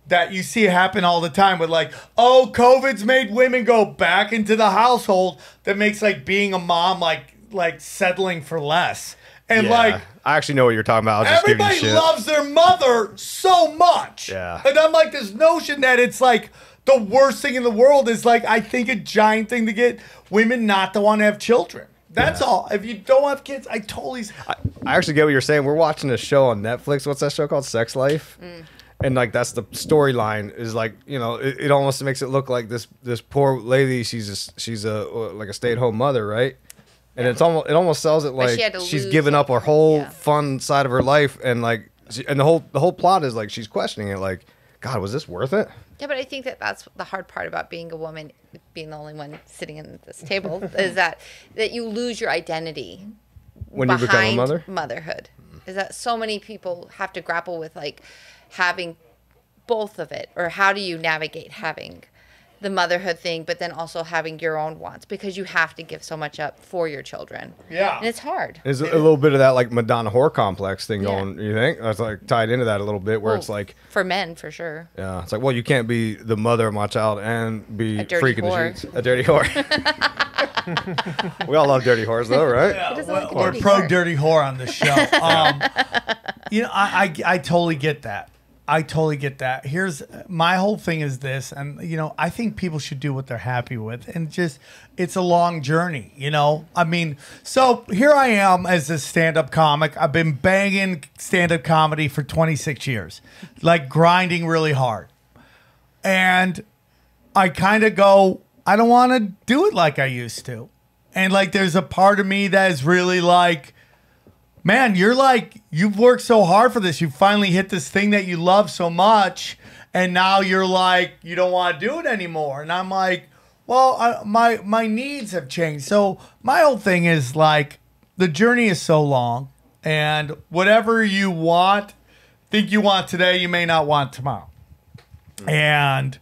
that you see happen all the time with like, oh, COVID's made women go back into the household. That makes like being a mom like settling for less. And like, I actually know what you're talking about. I'll just give you everybody shit. loves their mother so much. Yeah. And I'm like, this notion that it's like the worst thing in the world is like, I think a giant thing to get women not to want to have children. That's all. If you don't have kids, I totally. I actually get what you're saying. We're watching a show on Netflix. What's that show called? Sex Life. And like that's the storyline is like, you know, it almost makes it look like this poor lady. She's a like a stay-at-home mother, right? And it almost sells it like she's given up her whole fun side of her life, and like and the whole plot is like she's questioning it, like, God, was this worth it? Yeah, but I think that's the hard part about being a woman, being the only one sitting at this table, is that you lose your identity when you become a mother. Motherhood is that so many people have to grapple with like having both of it, or how do you navigate having the motherhood thing, but then also having your own wants, because you have to give so much up for your children. Yeah, and it's hard. There's a little bit of that like Madonna whore complex thing going. You think that's like tied into that a little bit, where it's like for men for sure. Yeah, it's like, well, you can't be the mother of my child and be freaking the sheets. A dirty whore. We all love dirty whores, though, right? Yeah, we're pro dirty whore on this show. You know, I totally get that. I totally get that. Here's my whole thing is this, and you know, I think people should do what they're happy with, and just it's a long journey, you know. I mean, so here I am as a stand-up comic. I've been banging stand-up comedy for 26 years, like grinding really hard, and I kind of go, I don't want to do it like I used to, and like there's a part of me that is really like, man, you're like, you've worked so hard for this. You finally hit this thing that you love so much. And now you're like, you don't want to do it anymore. And I'm like, well, my needs have changed. So my whole thing is like, the journey is so long. And whatever you think you want today, you may not want tomorrow. And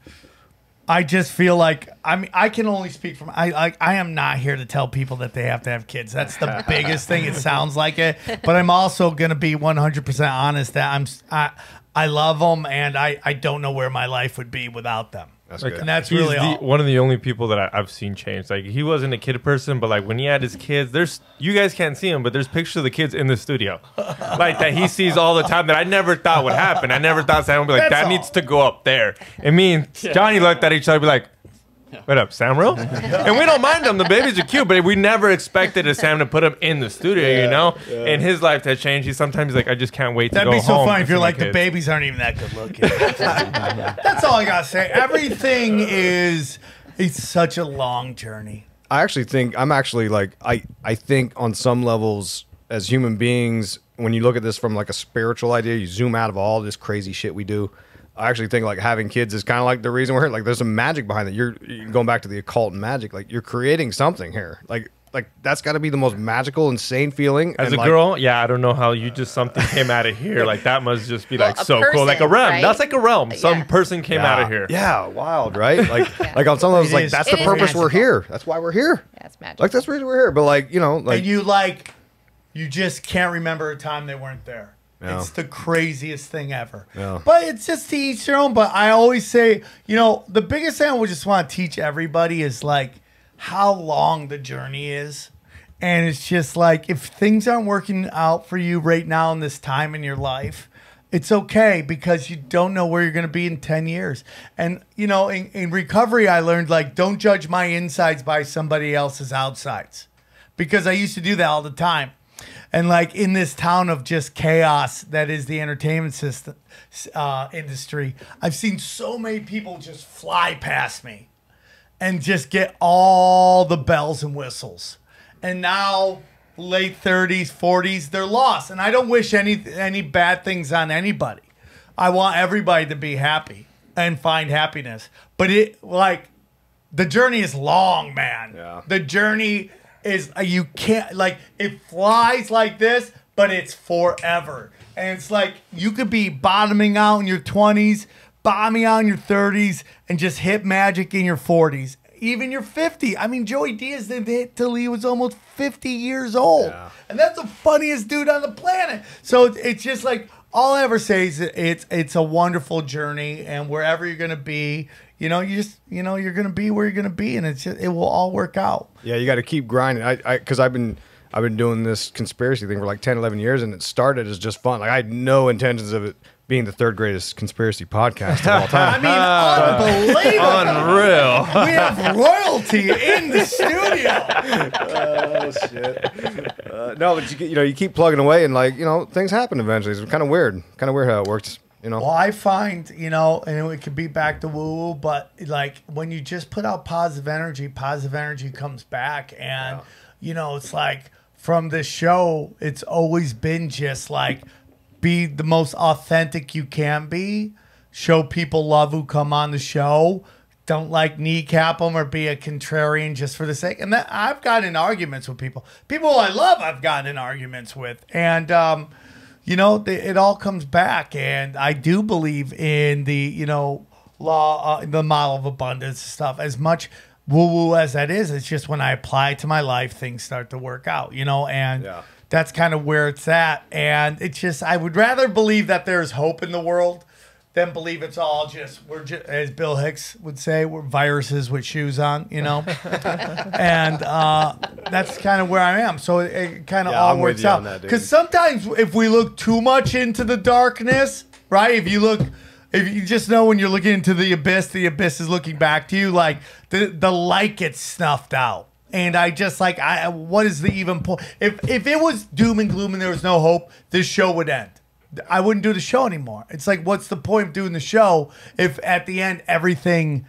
I just feel like, I mean, I can only speak from, I am not here to tell people that they have to have kids. That's the biggest thing. It sounds like it, but I'm also going to be 100% honest that I love them, and I don't know where my life would be without them. That's like, good. And that's he's really all. One of the only people that I've seen change. Like, he wasn't a kid person, but like when he had his kids, you guys can't see him, but there's pictures of the kids in the studio, like that he sees all the time that I never thought would happen. I never thought Sam would be like, that needs to go up there. And me and Johnny looked at each other, be like, what up, Sam real? And we don't mind them. The babies are cute, but we never expected Sam to put him in the studio, you know? And his life has changed. He's like, I just can't wait to go home. That'd be so funny if you're like, the babies aren't even that good looking. That's all I got to say. Everything it's such a long journey. I actually think, I think on some levels as human beings, when you look at this from like a spiritual idea, you zoom out of all this crazy shit we do. I actually think like having kids is kind of like the reason we're here. Like there's some magic behind it. You're going back to the occult and magic. Like you're creating something here. Like that's got to be the most magical, insane feeling. As a girl, I don't know how something came out of here. Like that must just be like so cool. Like a realm. Right? That's like a realm. Some person came out of here. Yeah, wild, right? Like like on some levels, like that's the purpose we're here. That's why we're here. Yeah, it's magic. Like that's the reason we're here. But like, you know, like and you just can't remember a time they weren't there. Yeah. It's the craziest thing ever. Yeah. But it's just to each their own. But I always say, you know, the biggest thing I just want to teach everybody is like how long the journey is. And it's just like, if things aren't working out for you right now in this time in your life, it's okay, because you don't know where you're going to be in 10 years. And, you know, in recovery, I learned like, don't judge my insides by somebody else's outsides, because I used to do that all the time. And like in this town of just chaos that is the entertainment system industry, I've seen so many people just fly past me and just get all the bells and whistles. And now late 30s, 40s, they're lost. And I don't wish any bad things on anybody. I want everybody to be happy. and find happiness. But the journey is long, man. Yeah. The journey is, you can't, like, it flies like this, but it's forever. And it's like, you could be bottoming out in your 20s, bottoming out in your 30s, and just hit magic in your 40s. Even your 50. I mean, Joey Diaz didn't hit till he was almost 50 years old. Yeah. And that's the funniest dude on the planet. So it's just like, all I ever say is it's a wonderful journey, and wherever you're going to be, you're going to be where you're going to be, and it will all work out. Yeah, you got to keep grinding. Because I've been doing this conspiracy thing for like 10, 11 years, and it started as just fun. Like, I had no intentions of it being the third greatest conspiracy podcast of all time. I mean, unbelievable. Unreal. We have royalty in the studio. Oh, shit. No, but you keep plugging away, and like, things happen eventually. It's kind of weird. Kind of weird how it works. Well, I find, and it could be back to woo-woo, but like when you just put out positive energy comes back. And, it's like from this show, it's always been just like, be the most authentic you can be. Show people love who come on the show. Don't like kneecap them or be a contrarian just for the sake. And that I've gotten in arguments with people. People I love, I've gotten in arguments with. And, it all comes back. And I do believe in the, law, the model of abundance stuff. As much woo-woo as that is, it's just when I apply it to my life, things start to work out, and that's kind of where it's at. And it's just, I would rather believe that there's hope in the world than believe it's all we're just, as Bill Hicks would say, we're viruses with shoes on, and that's kind of where I am. So it kind of all works out. Because sometimes if we look too much into the darkness, right? If you just know when you're looking into the abyss is looking back to you, like the light gets snuffed out. And I just like, what is the even point? If it was doom and gloom and there was no hope, this show would end. I wouldn't do the show anymore. It's like, what's the point of doing the show if at the end everything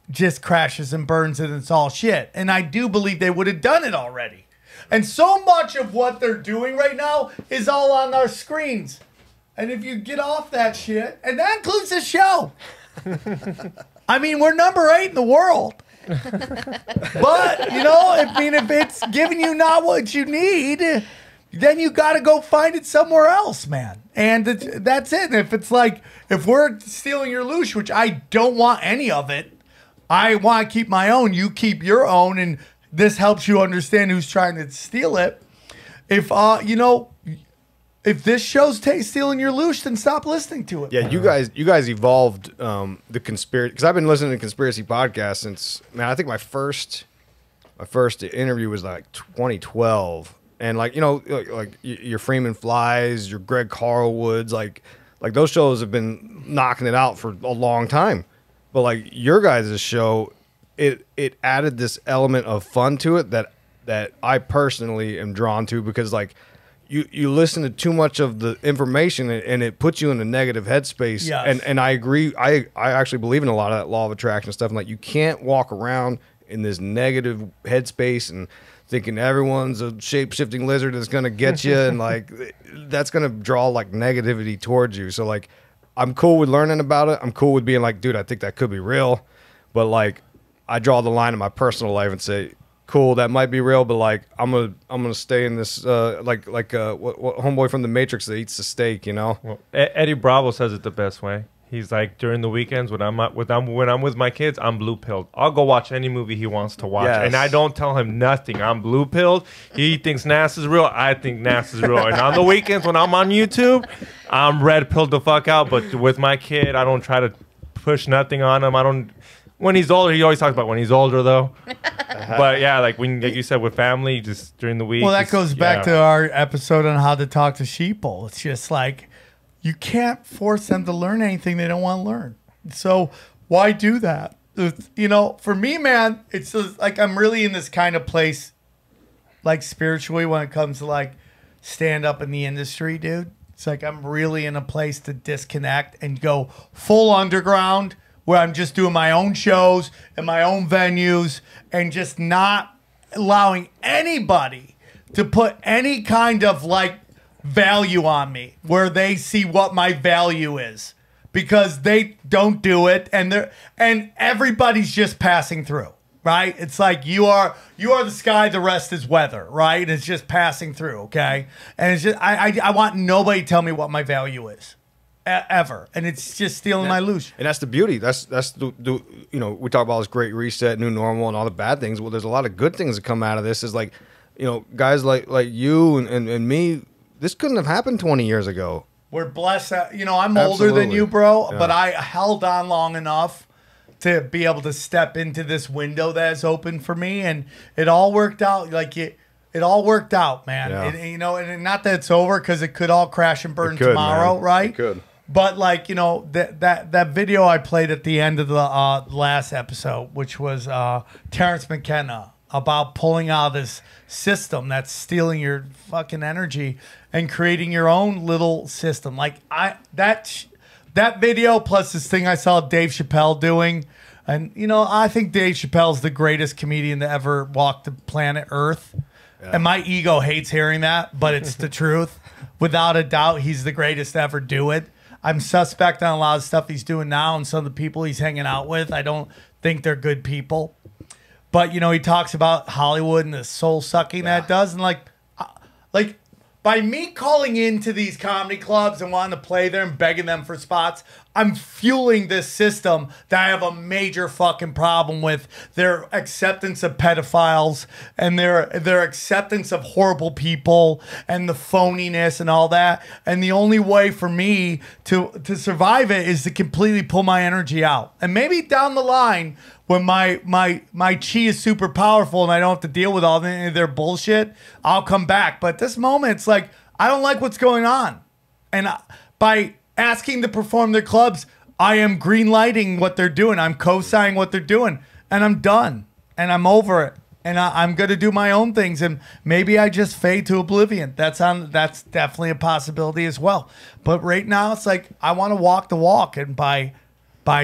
just crashes and burns and it's all shit? And I do believe they would have done it already. And so much of what they're doing right now is all on our screens. And if you get off that shit, and that includes the show. I mean, we're number 8 in the world. But, if it's giving you not what you need, then you got to go find it somewhere else, man. And that's it. And if it's like, if we're stealing your loot, which I don't want any of it, I want to keep my own, you keep your own, and this helps you understand who's trying to steal it. If, if this show's stealing your loot, then stop listening to it. Yeah, you guys evolved the conspiracy, because I've been listening to conspiracy podcasts since, man, I think my first interview was like 2012, and like like your Freeman Flies, your Greg Carlwoods, like those shows have been knocking it out for a long time, but like your guys' show, it added this element of fun to it that I personally am drawn to, because like. You listen to too much of the information and it puts you in a negative headspace. Yes. And I agree. I actually believe in a lot of that law of attraction stuff. And like, you can't walk around in this negative headspace and thinking everyone's a shape-shifting lizard that's going to get you. And like, that's going to draw like negativity towards you. So like, I'm cool with learning about it. I'm cool with being like, dude, I think that could be real. But like, I draw the line in my personal life and say, cool, that might be real, but like I'm gonna stay in this like what homeboy from the Matrix that eats the steak, Well, Eddie Bravo says it the best way. He's like, during the weekends when I'm with my kids, I'm blue pilled. I'll go watch any movie he wants to watch, and I don't tell him nothing. I'm blue pilled. He thinks NASA's real. I think NASA's real. And on the weekends when I'm on YouTube, I'm red pilled the fuck out. But with my kid, I don't try to push nothing on him. I don't. When he's older, he always talks about when he's older, though. But yeah, like you said, with family, just during the week. Well, that goes back to our episode on how to talk to sheeple. It's just like, you can't force them to learn anything they don't want to learn. So why do that? For me, man, it's just like I'm really in this kind of place, like spiritually, when it comes to like stand up in the industry, dude. It's like I'm really in a place to disconnect and go full underground, where I'm just doing my own shows and my own venues and just not allowing anybody to put any kind of like value on me where they see what my value is. because they don't do it, and everybody's just passing through, right? It's like you are the sky, the rest is weather, right? It's just passing through, okay? And it's just I want nobody to tell me what my value is. Ever, and it's just stealing my illusion. And that's the beauty. That's the you know, we talk about this great reset, new normal, and all the bad things. Well, there's a lot of good things that come out of this. Is like, you know, guys like you and me. This couldn't have happened 20 years ago. We're blessed. You know, I'm older than you, bro, but I held on long enough to be able to step into this window that is open for me, and it all worked out. Like it all worked out, man. Yeah. You know, and not that it's over, because it could all crash and burn tomorrow, right? It could. But like, you know, that video I played at the end of the last episode, which was Terrence McKenna, about pulling out of this system that's stealing your fucking energy and creating your own little system. Like that video plus this thing I saw Dave Chappelle doing, and you know, I think Dave Chappelle's the greatest comedian to ever walk the planet Earth. Yeah. And my ego hates hearing that, but it's the truth. Without a doubt, he's the greatest to ever do it. I'm suspect on a lot of stuff he's doing now, and some of the people he's hanging out with, I don't think they're good people. But, you know, he talks about Hollywood and the soul sucking that it does. And like by me calling into these comedy clubs and wanting to play there and begging them for spots, I'm fueling this system that I have a major fucking problem with. Their acceptance of pedophiles and their acceptance of horrible people and the phoniness and all that. And the only way for me to survive it is to completely pull my energy out. And maybe down the line, when my chi is super powerful and I don't have to deal with all any of their bullshit, I'll come back. But at this moment, it's like, I don't like what's going on. And by asking to perform their clubs, I am green lighting what they're doing. I'm co-signing what they're doing. And I'm done. And I'm over it. And I'm going to do my own things. And maybe I just fade to oblivion. That's definitely a possibility as well. But right now, it's like, I want to walk the walk. And by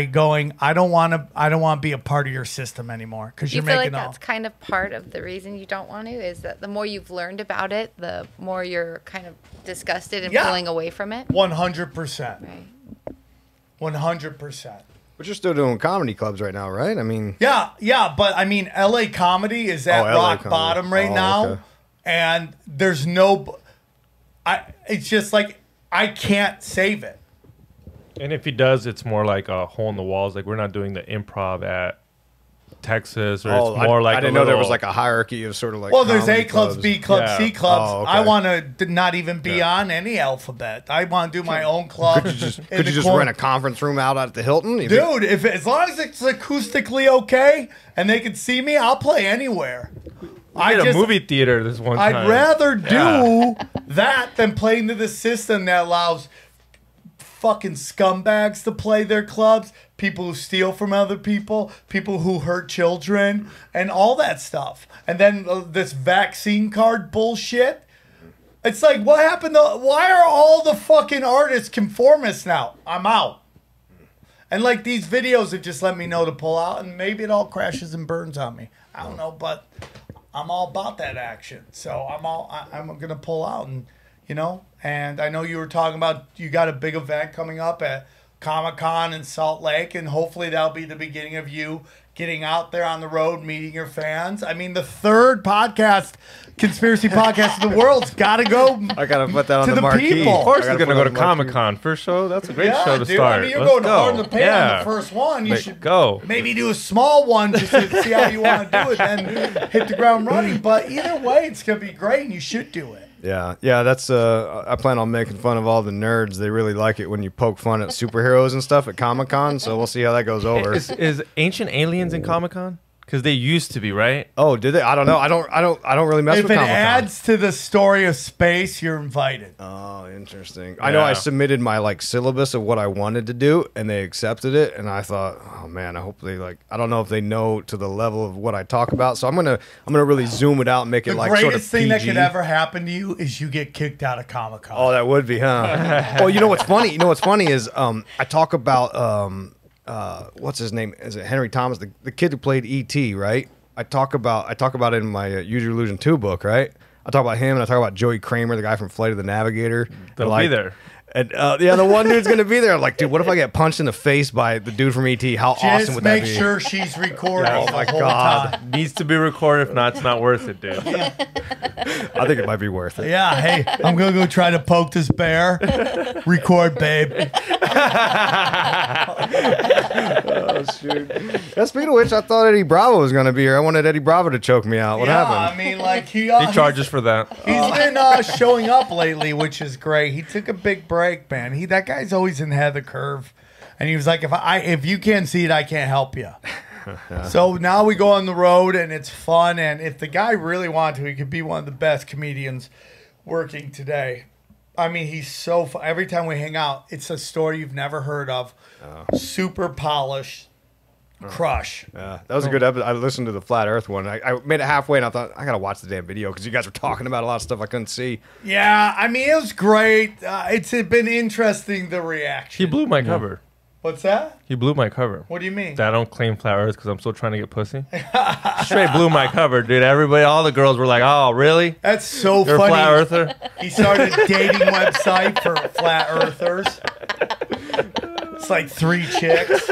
going, I don't want to be a part of your system anymore, because you're making like that's kind of part of the reason you don't want to, is that the more you've learned about it, the more you're kind of disgusted and pulling away from it. 100%. Right. 100%. But you're still doing comedy clubs right now, right? I mean, yeah, but I mean, LA comedy is at rock bottom right now, okay. And there's it's just like I can't save it. And if he does, it's more like a hole in the walls. Like, we're not doing the improv at Texas, or it's more like I didn't know there was like a hierarchy of sort of like. Well, there's A clubs, B clubs, C clubs. Oh, okay. I want to not even be on any alphabet. I want to do my own club. Could you just rent a conference room out at the Hilton? Dude, as long as it's acoustically okay and they can see me, I'll play anywhere. I did a movie theater this one time. I'd rather do that than play into the system that allows fucking scumbags to play their clubs, people who steal from other people, people who hurt children, and all that stuff. And then this vaccine card bullshit. It's like, what happened to, why are all the fucking artists conformists now? I'm out. And like, these videos have just let me know to pull out, and maybe it all crashes and burns on me. I don't know, but I'm all about that action. So I'm going to pull out, and you know, and I know you were talking about, you got a big event coming up at Comic-Con in Salt Lake, and hopefully that'll be the beginning of you getting out there on the road, meeting your fans. I mean, the third conspiracy podcast in the world's got to go. I got to put that on the marquee. People. Of course, he's going to go to Comic-Con. First show, that's a great show to start. I mean, you're going hard in the paint on the first one. You should go. Maybe do a small one just to see how you want to do it, then hit the ground running. But either way, it's going to be great, and you should do it. Yeah, that's I plan on making fun of all the nerds. They really like it when you poke fun at superheroes and stuff at Comic-Con, so we'll see how that goes over. Is Ancient Aliens in Comic-Con? Because they used to be, right? Oh, did they? I don't know. I don't really mess with Comic-Con. If it adds to the story of space, you're invited. Oh, interesting. Yeah. I know I submitted my like syllabus of what I wanted to do, and they accepted it. And I thought, oh man, I hope they like. I don't know if they know to the level of what I talk about. So I'm gonna really zoom it out and make it like sort of PG. The greatest thing that could ever happen to you is you get kicked out of Comic-Con. Oh, that would be, huh? Well, you know what's funny? You know what's funny is I talk about what's his name? Is it Henry Thomas, the kid who played E.T., right? I talk about it in my Use Your Illusion 2 book, right? I talk about him, and I talk about Joey Kramer, the guy from Flight of the Navigator. They'll be there. And the one dude's gonna be there. I'm like, dude, what if I get punched in the face by the dude from ET? How awesome would that be? Just make sure she's recording. Oh my god, needs to be recorded. If not, it's not worth it, dude. I think it might be worth it. Yeah, hey, I'm gonna go try to poke this bear. Record, babe. Oh shoot. Speaking of which, I thought Eddie Bravo was gonna be here. I wanted Eddie Bravo to choke me out. What happened? I mean, like He charges for that. He's been showing up lately, which is great. He took a big break, man. That guy's always in ahead of the curve, and he was like, "If you can't see it, I can't help you." So now we go on the road, and it's fun. And if the guy really wanted to, he could be one of the best comedians working today. I mean, he's so fun. Every time we hang out, it's a story you've never heard of. Super polished. Crush. Yeah, that was a good episode. I listened to the Flat Earth one. I made it halfway, and I thought, I got to watch the damn video because you guys were talking about a lot of stuff I couldn't see. Yeah, I mean, it was great. It's been interesting, the reaction. He blew my cover. What's that? He blew my cover. What do you mean? That I don't claim Flat Earth because I'm still trying to get pussy. Straight blew my cover, dude. Everybody, all the girls were like, "Oh, really? That's so You're funny." a Flat Earther? He started a dating website for Flat Earthers. It's like 3 chicks.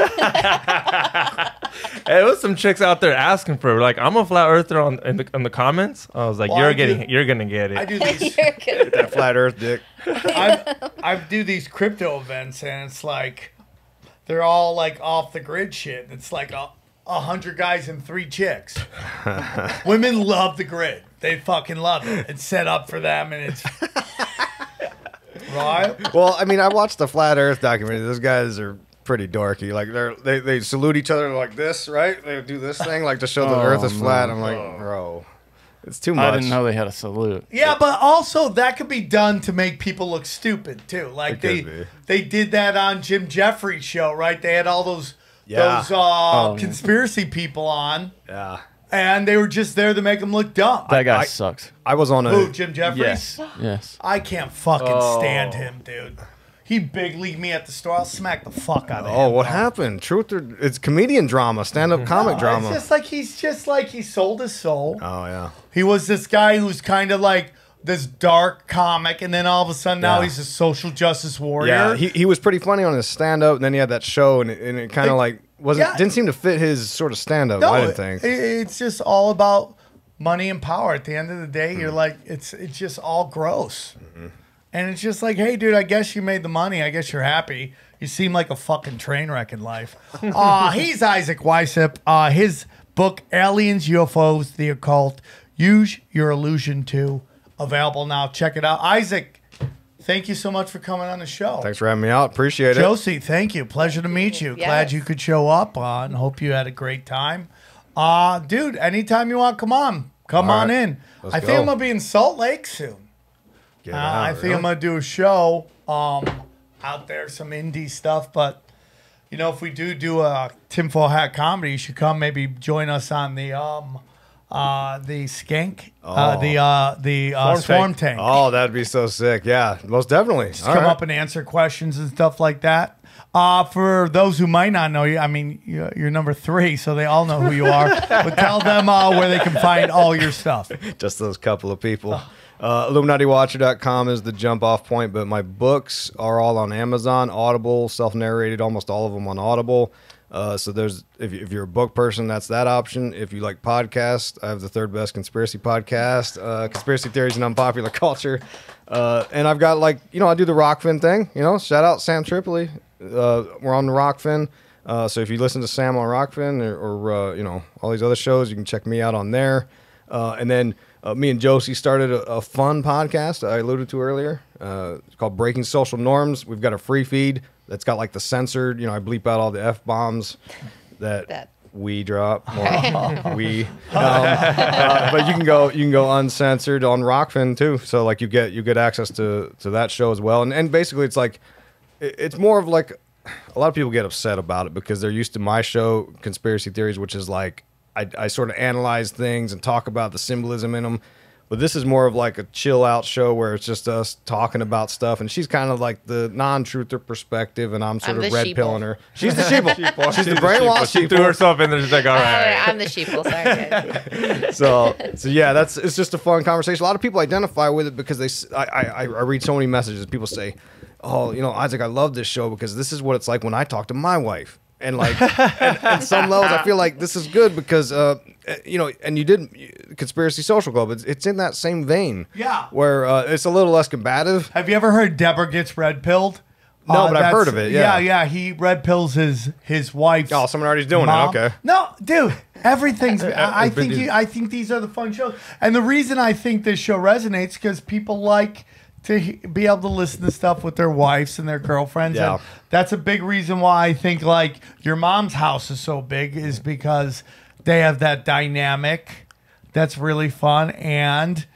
It was some chicks out there asking for it. Like, I'm a Flat Earther in the comments. I was like, Well, you're gonna get it. I do these. That Flat Earth dick. I do these crypto events, and it's like they're all like off the grid shit. It's like 100 guys and 3 chicks. Women love the grid. They fucking love it. It's set up for them, and it's right. Well, I mean, I watched the Flat Earth documentary. Those guys are pretty dorky. Like they salute each other like this, right? They do this thing like to show the Earth is flat. I'm like, bro, it's too much. I didn't know they had a salute. Yeah, but also that could be done to make people look stupid too. Like they did that on Jim Jeffries' show, right? They had all those conspiracy people on. Yeah. And they were just there to make them look dumb. That guy sucks. I was on a... Who, Jim Jeffries? Yes. Yes. I can't fucking stand him, dude. He big leagued me at the store. I'll smack the fuck out of him. Oh, what happened? Truth or... It's comedian drama, stand-up comic drama. It's just like he sold his soul. Oh, yeah. He was this guy who's kind of like this dark comic, and then all of a sudden now he's a social justice warrior. Yeah, he was pretty funny on his stand-up, and then he had that show, and it kind of like... didn't seem to fit his sort of stand-up, No, I didn't think. It's just all about money and power. At the end of the day, you're like, it's just all gross. And it's just like, hey, dude, I guess you made the money. I guess you're happy. You seem like a fucking train wreck in life. He's Issac Weishaupt. His book, Aliens, UFOs, the Occult, Use Your Illusion to, available now. Check it out. Issac, thank you so much for coming on the show. Thanks for having me out. Appreciate it. Josie, thank you. Pleasure to meet you. Yes. Glad you could show up and hope you had a great time. Dude, anytime you want, come on in. I think I'm going to be in Salt Lake soon. I think I'm going to do a show out there, some indie stuff. But, you know, if we do a tinfoil hat comedy, you should come maybe join us on the skank, the swarm tank. Oh, that'd be so sick. Yeah, most definitely. Just come up and answer questions and stuff like that. For those who might not know you, I mean, you're number 3, so they all know who you are. But tell them where they can find all your stuff. Just those couple of people. IlluminatiWatcher.com is the jump off point, but my books are all on Amazon, Audible, self-narrated, almost all of them on Audible. So there's if you're a book person, that's that option. If you like podcasts, I have the 3rd best conspiracy podcast, Conspiracy Theories and Unpopular Culture. And I've got I do the Rockfin thing, shout out SamTripoli. We're on the Rockfin. So if you listen to Sam on Rockfin or all these other shows, you can check me out on there. And then me and Josie started a fun podcast I alluded to earlier. It's called Breaking Social Norms. We've got a free feed that's got like the censored, I bleep out all the F-bombs that we drop. But you can go uncensored on Rockfin too. So like you get access to that show as well. And basically it's like it's more of like a lot of people get upset about it because they're used to my show, Conspiracy Theories, which is like I sort of analyze things and talk about the symbolism in them. But this is more of like a chill out show where it's just us talking about stuff. And she's kind of like the non-truther perspective, and I'm sort of red pilling her. She's the sheeple. She's the brainwashed sheeple. She threw herself in there. She's like, all right. I'm the sheeple. Sorry. So yeah, it's just a fun conversation. A lot of people identify with it because I read so many messages. People say, oh, you know, Isaac, I love this show because this is what it's like when I talk to my wife. And like, at some levels, I feel like this is good because, you know, and you did Conspiracy Social Club. It's in that same vein. Yeah. Where it's a little less combative. Have you ever heard Deborah gets red pilled? No, but I've heard of it. Yeah. Yeah. He red pills his wife's. Oh, someone already doing mom. it. Okay. No, dude. Everything's. I think these are the fun shows, and the reason I think this show resonates because people like to be able to listen to stuff with their wives and their girlfriends. Yeah. And that's a big reason why I think like Your Mom's House is so big is because they have that dynamic that's really fun and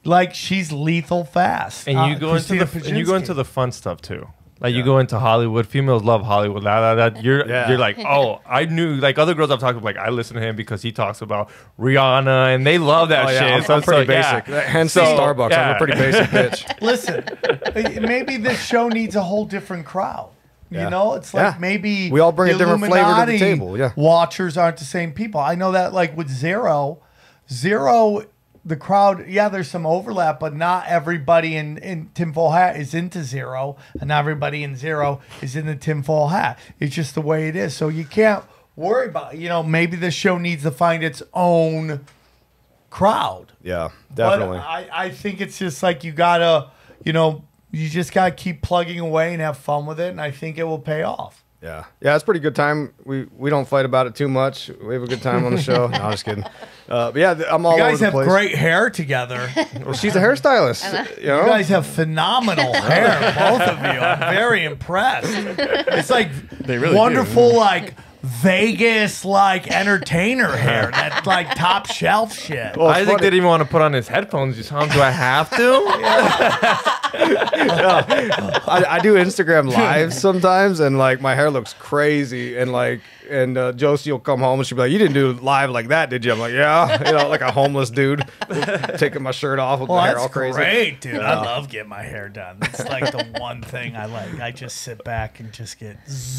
like she's lethal fast. And you go into the fun stuff too. Like you go into Hollywood, females love Hollywood. You're like, oh, I knew. Like other girls I've talked to, like I listen to him because he talks about Rihanna, and they love that shit. I'm pretty basic. Hence the Starbucks. Yeah. I'm a pretty basic bitch. Listen, maybe this show needs a whole different crowd. You know, it's like maybe we all bring a different flavor to the table. Yeah, watchers aren't the same people. I know that, like with Zero. The crowd, there's some overlap, but not everybody in tinfoil hat is into Zero, and not everybody in Zero is in the tinfoil hat. It's just the way it is. So you can't worry about, you know, maybe the show needs to find its own crowd. Yeah, definitely. But I think it's just like you gotta, you know, you just gotta keep plugging away and have fun with it, and I think it will pay off. Yeah, it's a pretty good time. We don't fight about it too much. We have a good time on the show. No, I'm just kidding. But yeah, I'm all over the place. You guys have great hair together. Well, she's a hairstylist. You know? You guys have phenomenal hair, both of you. I'm very impressed. It's like really wonderful, like Vegas, like entertainer hair. That like top shelf shit. Well, Isaac didn't even want to put on his headphones. You saw him. Do I have to? I do Instagram lives sometimes, and like my hair looks crazy, and Josie will come home and she'll be like, "You didn't do live like that, did you?" I'm like, "Yeah," you know, like a homeless dude taking my shirt off with my hair all crazy. Great, dude. I love getting my hair done. It's like the one thing I like. I just sit back and just get.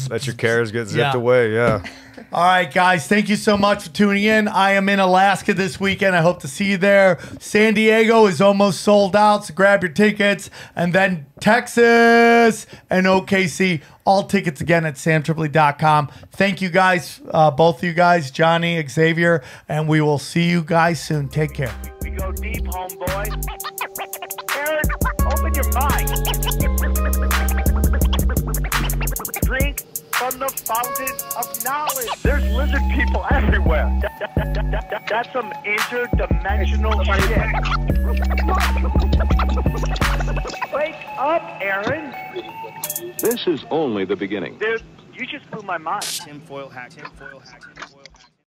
Let your cares get zipped away. Yeah. All right, guys. Thank you so much for tuning in. I am in Alaska this weekend. I hope to see you there. San Diego is almost sold out, so grab your tickets. And then Texas and OKC. All tickets again at SamTripoli.com. Thank you guys, both of you guys, Johnny, Xavier, and we will see you guys soon. Take care. We go deep, homeboy. Aaron, open your mind. Drink from the fountain of knowledge. There's lizard people everywhere. That's some interdimensional shit. Wake up, Aaron. This is only the beginning. Dude, you just blew my mind. Tinfoil hat.